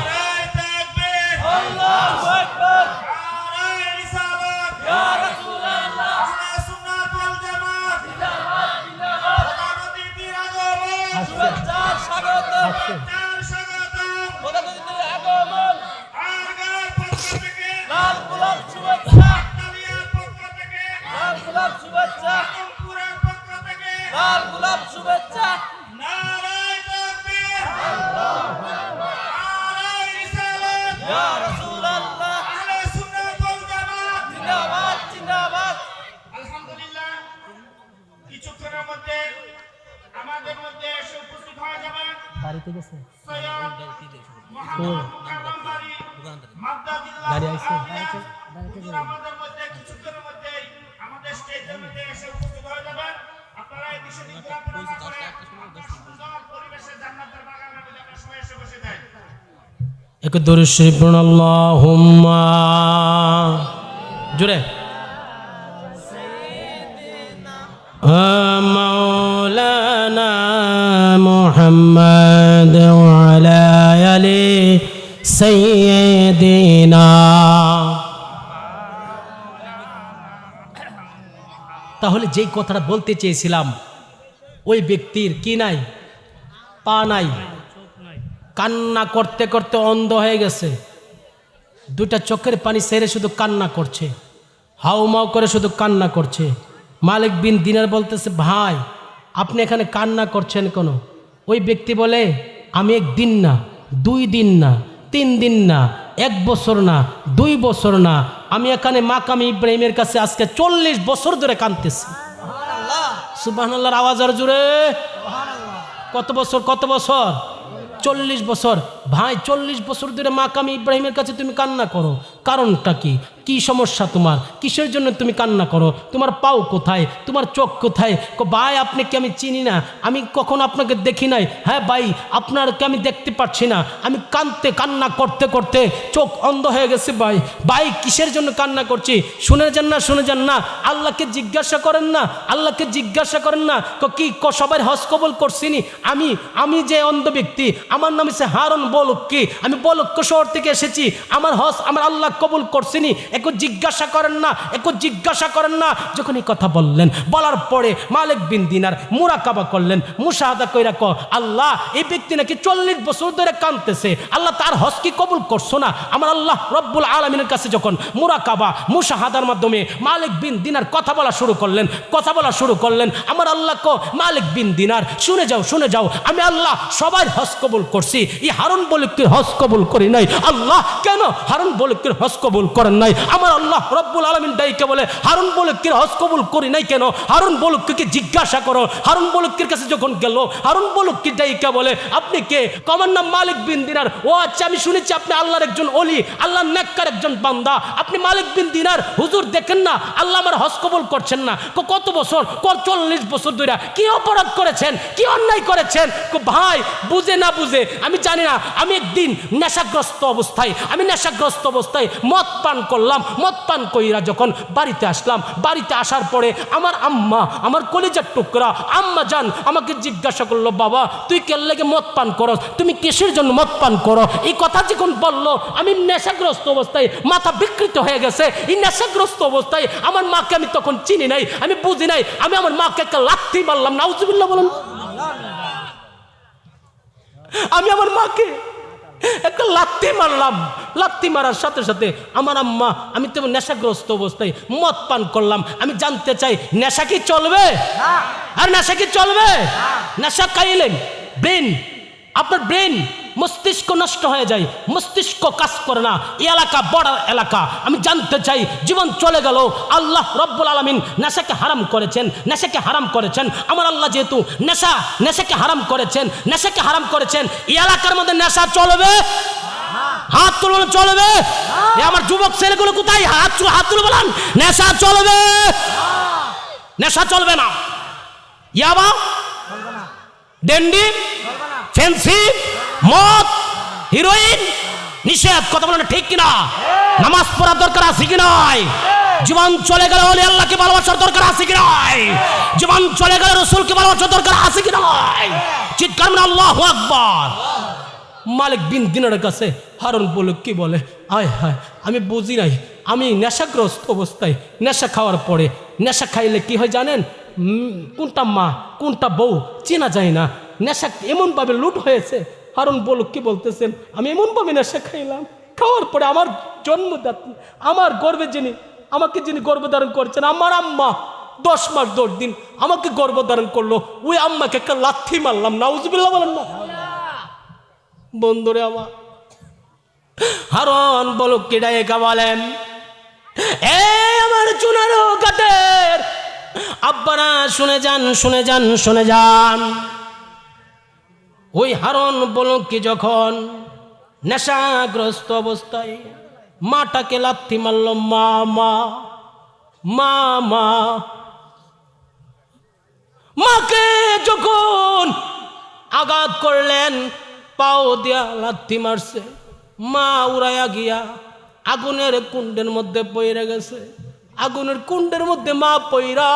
এক দরুদ শরীফ পড়ুন, আল্লাহুম্মা জোরে, মাওলানা মুহাম্মদ ওয়া আলা আলি সাইয়্যিদিনা। তাহলে যেই কথাটা বলতে চেয়েছিলাম, ওই ব্যক্তির কি নাই, পা নাই, কান্না করতে করতে অন্ধ হয়ে গেছে, দুইটা চোখের পানি ছেড়ে শুধু কান্না করছে, হাউমাউ করে শুধু কান্না করছে। মালিক বিন দিনার বলতেছে, ভাই আপনি এখানে কান্না করছেন কেন? ওই ব্যক্তি বলে, আমি একদিন না, 2 দিন না, 3 দিন না, 1 বছর না, 2 বছর না, আমি এখানে মাকাম ইব্রাহিমের কাছে আজকে 40 বছর ধরে কাঁদতেছি। সুবহানাল্লাহর আওয়াজ আর জুড়ে। কত বছর? কত বছর? 40 বছর। ভাই 40 বছর ধরে মাকাম ইব্রাহিমের কাছে তুমি কান্না করো, কারণটা কি? কি সমস্যা তোমার? কিসের জন্য তুমি কান্না করো? তোমার পাও কোথায়? তোমার চোখ কোথায়? ভাই আপনাকে আমি চিনি না, আমি কখনো আপনাকে দেখি নাই। হ্যাঁ ভাই, আপনারকে আমি দেখতে পাচ্ছি না, আমি কান্না করতে করতে চোখ অন্ধ হয়ে গেছে। ভাই ভাই কিসের জন্য কান্না করছি? শুনে যান না, শুনে যান না, আল্লাহকে জিজ্ঞাসা করেন না, আল্লাহকে জিজ্ঞাসা করেন না কি সবার হজ কবুল করছিনি? আমি যে অন্ধ ব্যক্তি, আমার নাম হচ্ছে হারুন বলক্কি, আমি বলক্ক শহর থেকে এসেছি, আমার হজ আমার আল্লাহ কবুল করছিনি? একটু জিজ্ঞাসা করেন না, একটু জিজ্ঞাসা করেন না। যখন এই কথা বললেন, বলার পরে মালিক বিন দিনার মুরাকাবা করলেন, মুশাহাদা কইরা আল্লাহ এই ব্যক্তি নাকি 40 বছর ধরে কাঁদতেছে, আল্লাহ তার হজ কি কবুল করছো না? আমার আল্লাহ রব্বুল আলামিনের কাছে যখন মুরাকাবা মুশাহাদার মাধ্যমে মালিক বিন দিনার কথা বলা শুরু করলেন, আমার আল্লাহ মালিক বিন দিনার শুনে যাও, আমি আল্লাহ সবার হজ কবুল করছি। এই হারুন হারুন বলুকের হজ কবুল করি নাই? আল্লাহ কেন হারুন বলুকের হজ কবুল করেন নাই? আমার আল্লাহ রব্বুল আলামিন ডাইকে বলে, হারুন বলুকের হজ কবুল করি নাই কেন? হারুন বলুককে জিজ্ঞাসা করো। হারুন বলুকের কাছে যখন গেল, হারুন বলুককে ডাইকে বলে, আপনি কে? আমার নাম মালিক বিন দিনার। ও আচ্ছা, আমি শুনেছি আপনি আল্লাহর একজন ওলি, আল্লাহর নেককার একজন বান্দা। আপনি মালিক বিন দিনার। হুজুর দেখেন না আল্লাহ আমার হজ কবুল করছেন না। কত বছর? 40 বছর ধরে। কি অপরাধ করেছেন? কি অন্যায় করেছেন? ভাই বুঝে না বুঝে আমি জানি না। আমি একদিন নেশাগ্রস্ত অবস্থায় মদ পান করলাম। মদ পান কইরা যখন বাড়িতে আসলাম, বাড়িতে আসার পরে আমার আম্মা, আমার কলিজার টুকরা আম্মা জান আমাকে জিজ্ঞাসা করলো, বাবা তুই কেন লেগে মদ পান করো? তুমি কিসের জন্য মদ পান করো? এই কথা যখন বললো, আমি নেশাগ্রস্ত অবস্থায়, মাথা বিকৃত হয়ে গেছে। এই নেশাগ্রস্ত অবস্থায় আমার মাকে আমি তখন চিনি নাই, আমি বুঝি নাই। আমি আমার মাকে একটা লাথি মারলাম। নাউজুবিল্লাহ বলেন। আমি আমার মাকে একটা লাথি মারলাম। লাথি মারার সাথে সাথে আমার আম্মা, আমি তো নেশাগ্রস্ত অবস্থায় মদ পান করলাম। আমি জানতে চাই নেশা কি চলবে? আর নেশা কি চলবে? নেশা খাইলেন ব্রেন, আপনার ব্রেন মস্তিষ্ক নষ্ট হয়ে যায়, মস্তিষ্ক কাজ করে না। এই এলাকা বর্ডার এলাকা। আমি জানতে চাই জীবন চলে গেল। আল্লাহ রব্বুল আলামিন নেশাকে হারাম করেছেন, নেশাকে হারাম করেছেন। আমার আল্লাহ যেহেতু নেশাকে হারাম করেছেন, এই এলাকার মধ্যে নেশা চলবে? হাত তুলবেন, চলবে? আমার যুবক ছেলেগুলো কোথায়? হাত তুলে বলেন, নেশা চলবে? নেশা চলবে না। ইয়াবা, ডেন্ডি, ফেন্সি, মদ, হিরোইন নিষেধ। কথা বলেন ঠিক কিনা? নামাজ পড়ার দরকার আছে কি নাই? জীবন চলে গেলে ওলি আল্লাহকে ভালোবাসার দরকার আছে কি নাই? জীবন চলে গেলে রাসূলকে ভালোবাসার দরকার আছে কি নাই? চিৎকার করে আল্লাহু আকবার। মালিক বিন দিনারের কাছে হারুন বলুক কি বলে, আয় হায় আমি বুঝি নাই। আমি নেশাগ্রস্ত অবস্থায়, নেশা খাওয়ার পরে, নেশা খাইলে কি হয় জানেন? কোনটা মা কোনটা বউ চেনা যায় না। নেশা এমনভাবে লুট হয়েছে। হারুন বলুক কি বলতেছেন, আমি এমনভাবে নেশা খাইলাম, খাওয়ার পরে আমার জন্মদাত্রী, আমার গর্বে আমাকে যিনি গর্ভধারণ করছেন, আমার আম্মা 10 মাস 10 দিন আমাকে গর্ভধারণ করলো। ওই আম্মাকে একটা লাথি মারলাম। নাউজুবিল্লাহ বলেন না। বন্ধুরে আমার হারুন বলুক কি ডাইকা বলেন, আমার চুনারো কাটের আব্বারা শুনে যান। ওই হারুন বলুক কি যখন নেশাগ্রস্ত অবস্থায় মাটাকে লাথি মারল, মাকে যখন আঘাত করলেন, পাও দিয়া লাথি মারছে, মা উড়াইয়া গিয়া আগুনের কুণ্ডের মধ্যে পইরা গেছে। আগুনের কুণ্ডের মধ্যে মা পইরা,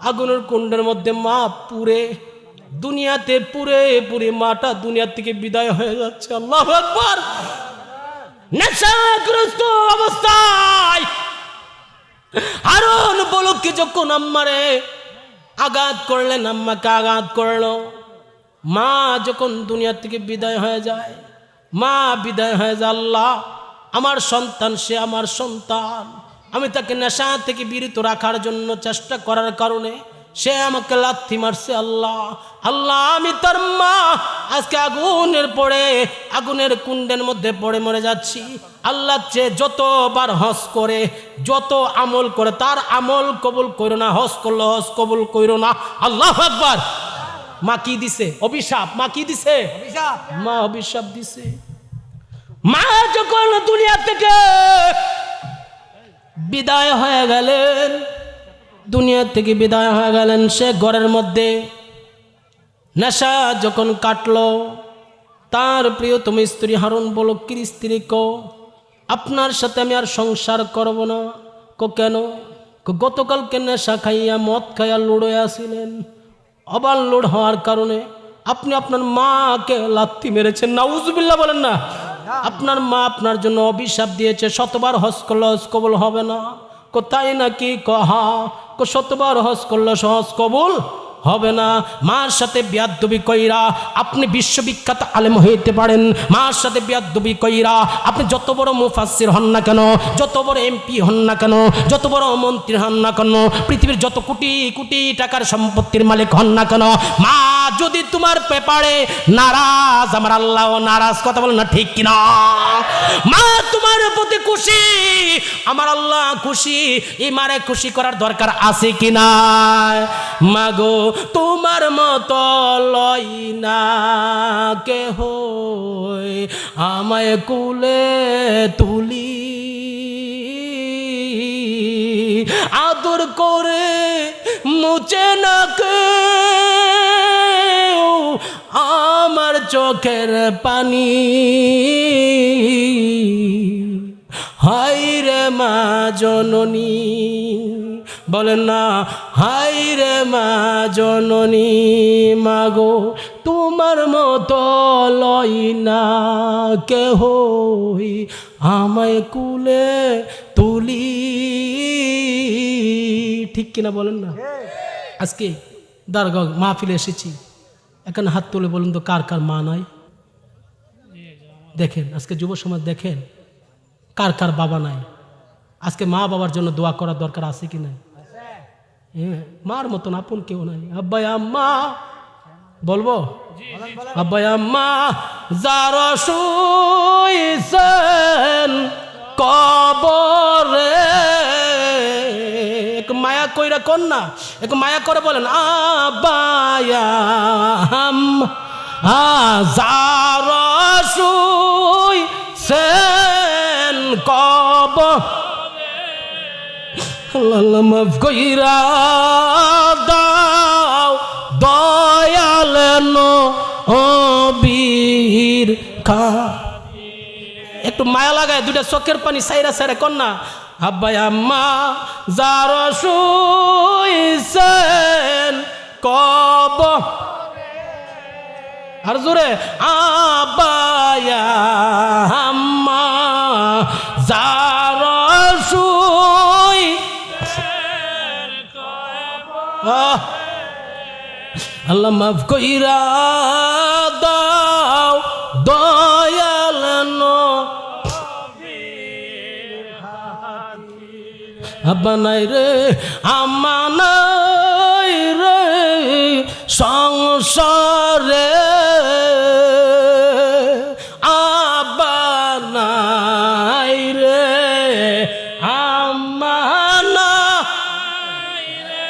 আগুনের কুণ্ডের মধ্যে মা পুড়ে, দুনিয়াতে পুরে মাটা দুনিয়া থেকে বিদায় হয়ে যাচ্ছে। আল্লাহু আকবার। নেশাগ্রস্ত অবস্থায় হারুন বলুক কি যখন আম্মারে আঘাত করলেন, আম্মাকে আঘাত করলো, মা যখন দুনিয়া থেকে বিদায় হয়ে যায়, আল্লাহ আমার সন্তান, সে আমার সন্তান, আমি তাকে নেশা থেকে বিরত রাখার জন্য চেষ্টা করার কারণে সে আমাকে লাথি মারছে। আল্লাহ আমি তার মা আজকে আগুনের কুণ্ডের মধ্যে পড়ে মরে যাচ্ছি। আল্লাহ চেয়ে যতবার হজ করে, যত আমল করে, তার আমল কবুল করো না, হজ করলো হজ কবুল করো না। আল্লাহু আকবার। মা কি দিছে? অভিশাপ। মা কি দিছে? মা অভিশাপ দিছে। মা যখন দুনিয়া থেকে বিদায় হয়ে গেলেন, সে ঘরের মধ্যে নেশা যখন কাটলো, তার প্রিয়তম স্ত্রী হারুন বলুকের স্ত্রী কো, আপনার সাথে আমি আর সংসার করব না। কেন? গতকালকে নেশা খাইয়া, মদ খাইয়া লুড়ে আসিলেন, ওভারলোড হওয়ার কারণে আপনি আপনার মাকে লাথি মেরেছেন। নাউজুবিল্লাহ বলেন না। আপনার মা আপনার জন্য অভিশাপ দিয়েছে, শতবার হজ করলে হজ কবুল হবে না। কোথায় নাকি কহা, শতবার হজ করলে সহজ কবুল হবে না। মার সাথে বিয়াদবি কইরা আপনি বিশ্ববিখ্যাত আলেম হইতে পারেন, মার সাথে বিয়াদবি কইরা আপনি যত বড় মুফাসসির হন না কেন, যত বড় এমপি হন না কেন, যত বড় মন্ত্রী হন না কেন, পৃথিবীর যত কোটি কোটি টাকার সম্পত্তির মালিক হন না কেন, মা যদি তোমার ব্যাপারে নারাজ, আমার আল্লাহও নারাজ। কথা বলেন না ঠিক কিনা? মা তোমার প্রতি খুশি, আমার আল্লাহ খুশি। এই মারে খুশি করার দরকার আছে কিনা? মাগো তোমার মতো লই না কেহ, আমায় কুলে তুলি, আদর করে মুছে না কেউ আমার চোখের পানি। হায় রে মা জননী, বলেন না হায় রে মা জননী, মাগো তোমার মতো লই না কেহ, আমায় কুলে তুলি। ঠিক কিনা বলেন না? আজকে দরগা মাহফিলে এসেছি, এখানে হাত তুলে বলুন তো কার কার মা নাই? দেখেন আজকে যুব সমাজ, দেখেন কার কার বাবা নাই। আজকে মা বাবার জন্য দোয়া করার দরকার আছে কি নাই? মার মতন আপন কেউ নাই। আব্বাই আম্মা বলবো, আব্বাই আম্মা যারা শুইছেন কবরে, এক মায়া কইরা কন্যা, এক মায়া করে বলেন আব্বাই আম্মা যারা শুইছেন কবরে, আল্লাহ মাফ কইরা দাও দয়াল নবীর কা। একটু মায়া লাগায় দুটা চোখের পানি সাইরা সাইরা কন্যা আব্বাই আম্মা যারা শুইছেন কবরে, আর জোরে আব্বাই আম্মা যারা আল্লাহ মাফ কইরা দাও দয়াল নবীর আব্বা নাই রে আম্মা নাই রে সংসারে, আব্বা নাই রে আম্মা নাই রে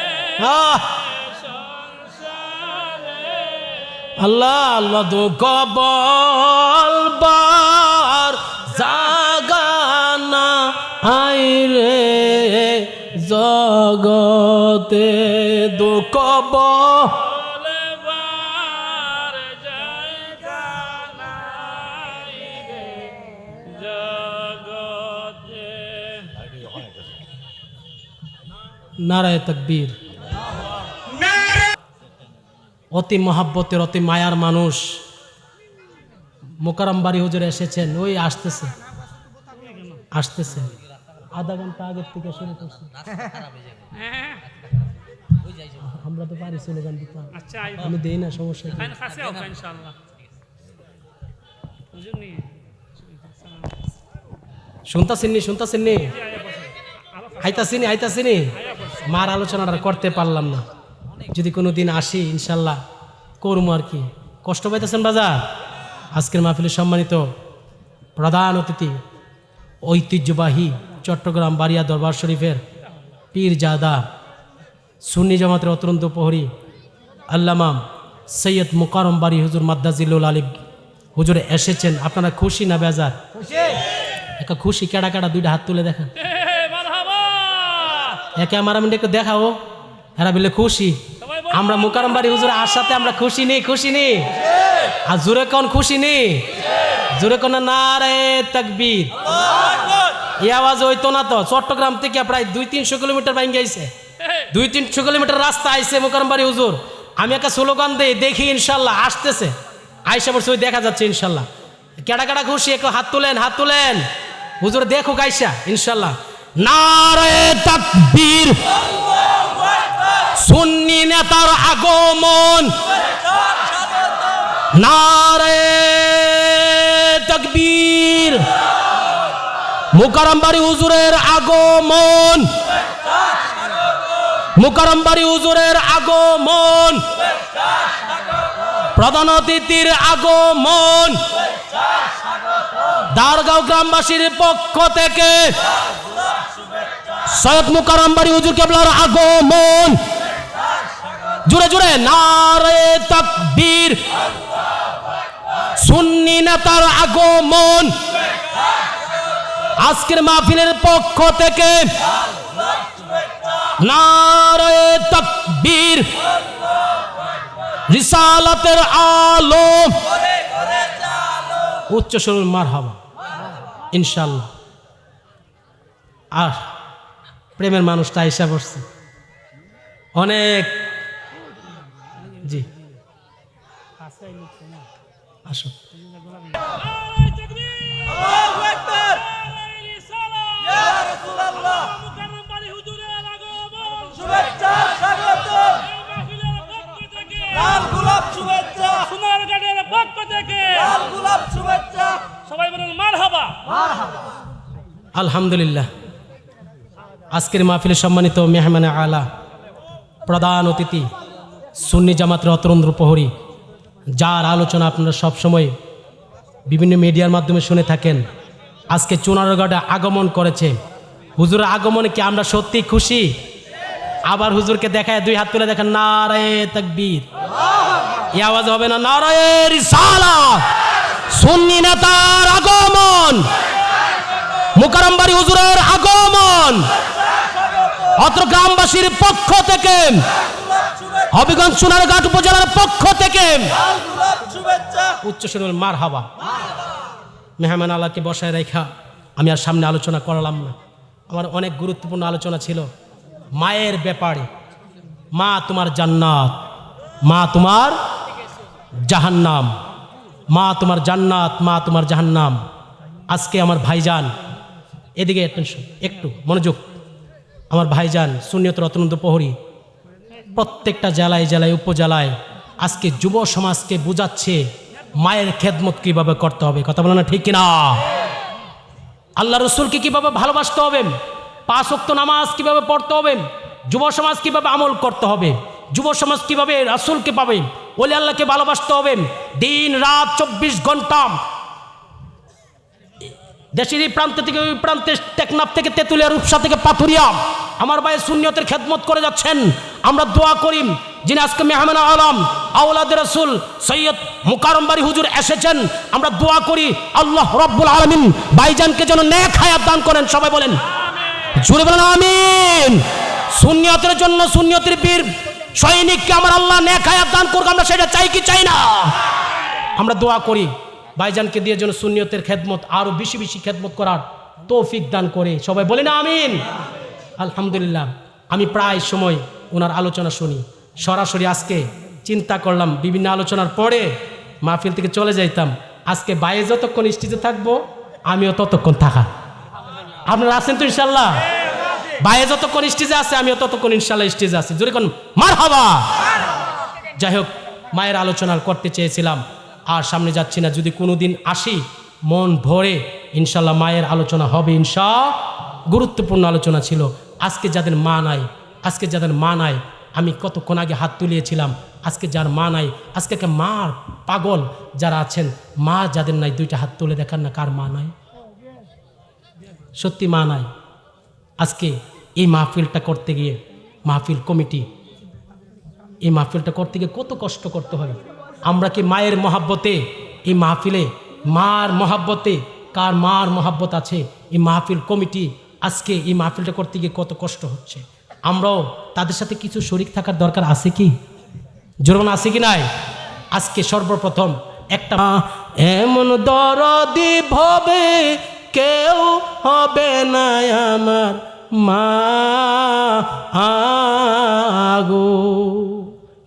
আল্লাহ আল্লাহ দুঃখ বলবার জাগানা আই রে জগতে, দুঃখ বলবার জাগানা আই রে জগতে। নারায়ে তাকবীর। অতি মহাব্বতের অতি মায়ার মানুষ মোকাররম বাড়ি হুজুর এসেছেন, ওই আসতেছে আসতেছে, আধা ঘন্টা আগের থেকে শুরু করছি। আমরা তো পারি স্লোগান দিতাম, আমি দেই না, সমস্যা শুনতাছিনি শুনতাছিনি আইতাছিনি আইতাছিনি। মার আলোচনাটা করতে পারলাম না, যদি কোনো দিন আসি ইনশাল্লাহ করবো আর কি। কষ্ট পাইতেছেন বাজার? আজকের মাহফিলের সম্মানিত প্রধান অতিথি, ঐতিহ্যবাহী চট্টগ্রাম বারিয়া দরবার শরীফের পীরজাদা সুন্নি জামাতের অতরন্ত প্রহরী আল্লামা সৈয়দ মোকাররম বাড়ি হুজুর মাদ্দাজিল্লুল আলিম হুজুর এসেছেন। আপনারা খুশি না বেজার? একটা খুশি। কেডা কেডা দুইটা হাত তুলে দেখান, একে আমার আমি একটু দেখাও। এরা বলে খুশি। আমরা মোকাররম বাড়ি হুজুর আসাতে আমরা খুশি নেই, খুশি নেই। আর জোরে কোন খুশি নেই? জোরে কোন নারায়ে তাকবীর। এই আওয়াজ হইতো না তো। চট্টগ্রাম থেকে প্রায় 200-300 কিলোমিটার বাইন গেছে, 200-300 কিলোমিটার রাস্তা আইছে মোকাররম বাড়ি হুজুর। আমি একটা স্লোগান দেই, দেখি ইনশাল্লাহ আসতেছে, আইসা পড়ছে, ওই দেখা যাচ্ছে ইনশাল্লাহ। কেডা কেডা খুশি একটু হাত তুলেন, হাত তুলেন। হুজুর দেখুক আইসা ইনশাল্লাহ। নারায়ে তাকবীর, সুন্নি নেতার আগমন, নারে তাকবীর। মুকাররম বাড়ি হুজুরের আগমন, মুকাররম বাড়ি হুজুরের আগমন, প্রধান অতিথির আগমন, দারগাঁও গ্রামবাসীর পক্ষ থেকে সৈয়দ মুকাররম বাড়ি হুজুর কেবলার আগমন। জুড়ে জুড়ে নারে তাকবীর। সুন্নি নেতার আগমন, আজকের মাহফিলের পক্ষ থেকে নারে তাকবীর। রিসালাতের আলো, উচ্চ সুর মারহাবা ইনশাআল্লাহ। আর প্রেমের মানুষটা আইসা পড়ছে অনেক। জি আসো। আলহামদুলিল্লাহ, আজকের মাহফিলে সম্মানিত মেহমানে আলা, প্রধান অতিথি সুন্নি জামাতের অতরন্দ্র প্রহরী, যার আলোচনা আপনারা সবসময় বিভিন্ন মিডিয়ার মাধ্যমে শুনে থাকেন, আজকে চুনারগড়ে আগমন করেছে। হুজুরের আগমনে কি আমরা সত্যি খুশি? আবার হুজুরকে দেখায় দুই হাত তুলে দেখেন, নারে তাকবীর। এই আওয়াজ হবে না? নারে রিসালাত। সুন্নি নেতার আগমন, মুকাররম বাড়ি হুজুরের আগমন, অত্র গ্রামবাসীর পক্ষ থেকে, হবিগঞ্জ সোনারঘাট উপজেলার পক্ষ থেকে উচ্চ সুরের মারহাবা। মেহমান আল্লাহকে বসায় রেখা আমি আর সামনে আলোচনা করলাম না। আমার অনেক গুরুত্বপূর্ণ আলোচনা ছিল মায়ের ব্যাপারে। মা তোমার জান্নাত, মা তোমার জাহান্নাম, মা তোমার জান্নাত, মা তোমার জাহান্নাম। আজকে আমার ভাইজান, এদিকে অ্যাটেনশন, একটু মনোযোগ। আমার ভাইজান সুন্নিয়তের অতরন্ত প্রহরী প্রত্যেকটা জেলায় জেলায় উপজেলায় আজকে যুব সমাজকে বুঝাচ্ছে মায়ের খেদমত কিভাবে করতে হবে। কথা বলে না ঠিক কিনা? আল্লাহ রসুলকে কিভাবে ভালোবাসতে হবে, 5 ওয়াক্ত নামাজ কিভাবে পড়তে হবে, যুব সমাজ কিভাবে আমল করতে হবে, যুব সমাজ কিভাবে রাসূলকে পাবে, ওলি আল্লাহকে ভালোবাসতে হবে। দিন রাত 24 ঘন্টা দেশের এই প্রান্ত থেকে ওই প্রান্তে, টেকনাফ থেকে তেঁতুলিয়া, রূপসা থেকে পাথুরিয়া আমার ভাই সুন্নিয়তের খেদমত করে যাচ্ছেন। আমরা দোয়া করি যিনি আজকে মেহমান আলম আওলাদ রাসূল সৈয়দ মুকাররম বাড়ি হুজুর এসেছেন, আমরা দোয়া করি আল্লাহ রাব্বুল আলামিন ভাইজানকে যেন নেক হায়াত দান করেন। সবাই বলেন, জোরে বলেন আমিন। সুন্নিয়তের জন্য, সুন্নিয়তের বীর সৈনিককে আমার আল্লাহ নেক হায়াত দান করুক। আমরা সেটা চাই কি চাই না? আমরা দোয়া করি ভাইজানকে দিয়ে যেন সুন্নিয়তের খেদমত আরো বেশি বেশি খেদমত করার তৌফিক দান করে। সবাই বলি না আমিন। আলহামদুলিল্লাহ, আমি প্রায় সময় ওনার আলোচনা শুনি সরাসরি। আজকে চিন্তা করলাম বিভিন্ন আলোচনার পরে মাহফিল থেকে চলে যাইতাম। আজকে বাইরে যতক্ষণ স্টেজে থাকবো আমিও ততক্ষণ থাকা। আপনারা আছেন তো ইনশাল্লাহ? বাইরে যতক্ষণ স্টেজে আছে আমিও ততক্ষণ ইনশাল্লাহ স্টেজে আছি। জোরে কোন মারহাবা। যাই হোক, মায়ের আলোচনা করতে চেয়েছিলাম, আর সামনে যাচ্ছি না। যদি কোনো দিন আসি মন ভরে ইনশাল্লাহ মায়ের আলোচনা হবে গুরুত্বপূর্ণ আলোচনা ছিল। আজকে যাদের মা নাই, আজকে যাদের মা নাই, আমি কতক্ষণ আগে হাত তুলিয়েছিলাম, আজকে যার মা নাই, আজকে মার পাগল যারা আছেন, মা যাদের নাই, 2টা হাত তুলে দেখান না কার মা নাই। সত্যি মা নাই। আজকে এই মাহফিলটা করতে গিয়ে, মাহফিল কমিটি এই মাহফিলটা করতে গিয়ে কত কষ্ট করতে হয়। আমরা কি মায়ের মহাব্বতে এই মাহফিলে, মার মহাব্বতে, কার মার মহাব্বত আছে? এই মাহফিল কমিটি আজকে এই মাহফিলটা করতে গিয়ে কত কষ্ট হচ্ছে। আমরাও তাদের সাথে কিছু শরীক থাকার দরকার আছে কি? জোরন আছে কি নাই? আজকে সর্বপ্রথম একটা এমন দরদি ভবে কেউ হবে না আমার মা আগো।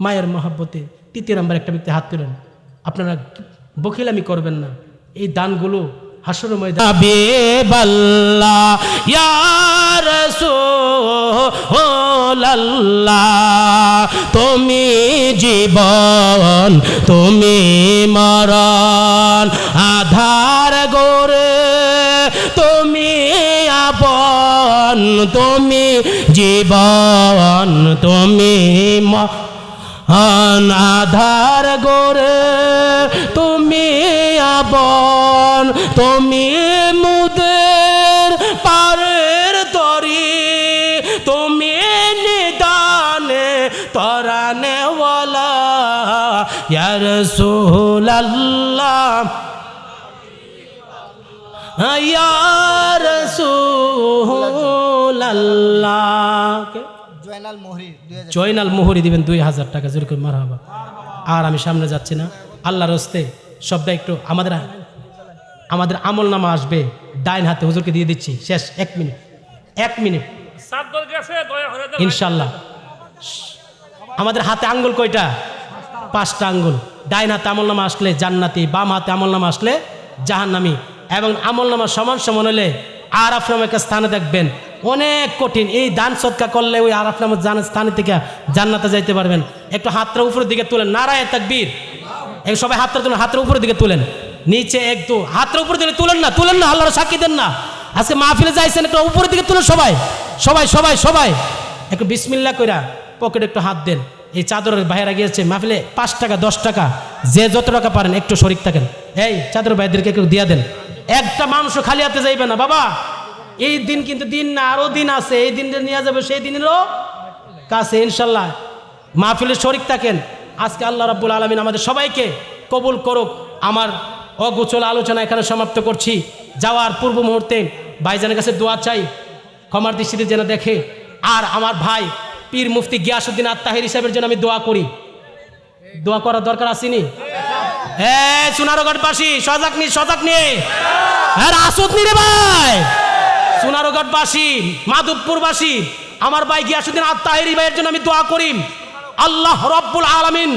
মায়ের মহাব্বতে 3 নাম্বার একটা ব্যক্তি হাত তুলেন। আপনারা বখিলামি করবেন না। এই দানগুলো হাসরের ময়দানে ইয়া রাসূল আল্লাহ তুমি জীবন তুমি মরণ আধার গোরে তুমি আপন তুমি জীবন তুমি আধার গোরে তুমি আপন তুমি মুদের পারের তরি তুমি নিদানে তরানে ওয়ালা ইয়া রাসূলুল্লাহ ইয়া রাসূলুল্লাহ জয়নাল মোহরি দিবেন 2000 টাকা জোর করে মারহাবা। আর আমি সামনে যাচ্ছি না, আল্লাহর হস্তে সবটা একটু আমাদের আমল নামা আসবে ডাইন হাতে, হুজুরকে দিয়ে দিচ্ছি। শেষ 1 মিনিট ইনশাল্লাহ। আমাদের হাতে আঙ্গুল কয়টা? 5টা আঙ্গুল। ডাইন হাতে আমল নামা আসলে জান্নাতি, বাম হাতে আমল নামা আসলে জাহান্নামী। এবং আমল নামা সমান সমান হলে আরাফ নামে একটা স্থানে দেখবেন অনেক কঠিন, এই দান সদকা করলে ওই আরাফ নামের স্থানে থেকে জান্নাতে যাইতে পারবেন। একটু হাতটা উপরের দিকে তুলেন, নারায়ে তাকবীর। এই সবাই হাতটা তুলেন, হাতের উপরের দিকে তুলেন, নিচে একটু হাতের উপরে দিকে তুলেন না, আল্লাহর সাক্ষী দেন না। আজকে মাহফিলে যাইছেন, একটু উপরের দিকে তুলেন সবাই সবাই সবাই সবাই একটু বিসমিল্লাহ কইরা পকেটে একটু হাত দেন। এই চাদরের বাইরে গিয়েছে মাহফিলে 5 টাকা 10 টাকা যে যত টাকা পারেন একটু শরীক থাকেন, এই চাদরের ভাইদেরকে একটু দিয়ে দেন। একটা মানুষও খালি হাতে যাইবে না বাবা, এই দিন কিন্তু দিন না, আরো দিন আছে, এই দিন নিয়ে যাবে সেই দিনেরও কাছে ইনশাল্লাহ। মাহফিলে শরীক থাকেন। আজকে আল্লাহ রাব্বুল আলামিন আমাদের সবাইকে কবুল করুক। আমার অগোছল আলোচনা এখানে সমাপ্ত করছি। যাওয়ার পূর্ব মুহূর্তে ভাইজানের কাছে দোয়া চাই, ক্ষমার দৃষ্টিতে যেন দেখে। আর আমার ভাই পীর মুফতি গিয়াসউদ্দিন আত-তাহেরি সাহেবের জন্য আমি দোয়া করি। দোয়া করার দরকার আসেনি? হ্যাঁ, সোনারগড়বাসী সজাগ নিয়ে হ্যাঁ আসুক নি রে ভাই। সোনারগড়বাসী, মাধবপুরবাসী, আমার ভাই গিয়াসউদ্দিন আত-তাহেরি ভাইয়ের জন্য আমি দোয়া করি। আল্লাহ রব্বুল আলামিন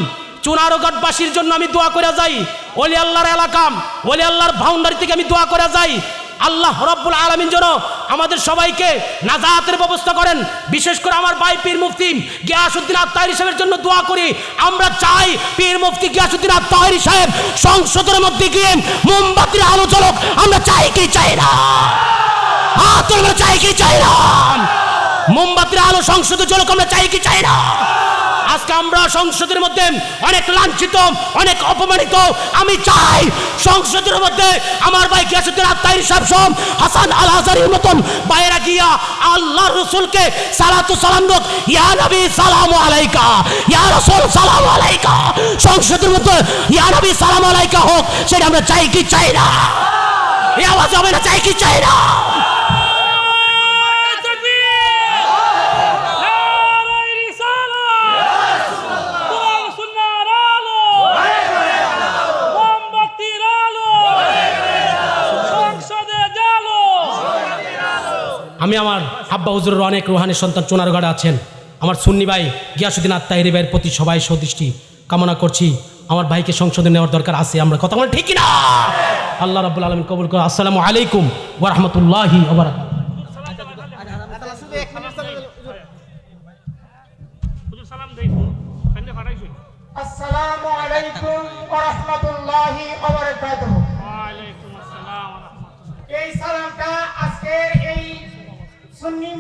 চুনারগড়বাসীর জন্য আমি দোয়া করে যাই। ওলি আল্লাহর এলাকা, ওলি আল্লাহর বাউন্ডারি থেকে আমি দোয়া করে যাই। আল্লাহ রব্বুল আলামিন যেন আমাদের সবাইকে নাজাতের ব্যবস্থা করেন। বিশেষ করে আমার ভাই পীর মুফতি গিয়াসউদ্দিন আত-তাহেরি সাহেবের জন্য দোয়া করি। আমরা চাই পীর মুফতি গিয়াসউদ্দিন আত-তাহেরি সাহেব সংসদের মধ্যে গিয়ে মোমবাতির আলো জ্বলুক। আমরা চাই কি চাই না? আমরা চাই কি চাই না? মোমবাতির আলো সংসদে জ্বলুক, আমরা চাই কি চাই না? আজকে আমরা সংসদের মধ্যে অনেক লাঞ্ছিত, অনেক অপমানিত। আমি চাই সংসদের মধ্যে আমার ভাই গিয়াসউদ্দিন আত-তাহেরি সাহেব সব হাসান আল আজহারির মতন বাইরা গিয়া আল্লাহর রাসূলকে সালাতু সালাম দেন, ইয়া নবী সালামু আলাইকা, ইয়া রাসূল সালামু আলাইকা। সংসদের মধ্যে ইয়া নবী সালামু আলাইকা হোক, সেটা আমরা চাই কি চাই না? এই আওয়াজ আমরা চাই কি চাই না? আমি আমার আব্বা হুজুরের অনেক রুহানি সন্তান চুনারগড়ে আছেন। আমার সুন্নি ভাই গিয়াসউদ্দিন আত-তাহেরি ভাইয়ের প্রতি সবাই সদৃষ্টি কামনা করছি। আমার ভাইকে সংসদে নেওয়ার দরকার আছে, আমরা কথা বলি ঠিক না? আল্লাহ রাব্বুল আলামিন কবুল করুন। আসসালামু আলাইকুম ওয়া রাহমাতুল্লাহি ওয়া বারাকাতুহু। আসসালামু আলাইকুম ওয়া রাহমাতুল্লাহি ওয়া বারাকাতুহু। এই সালামটা আজকের এই সুন্নি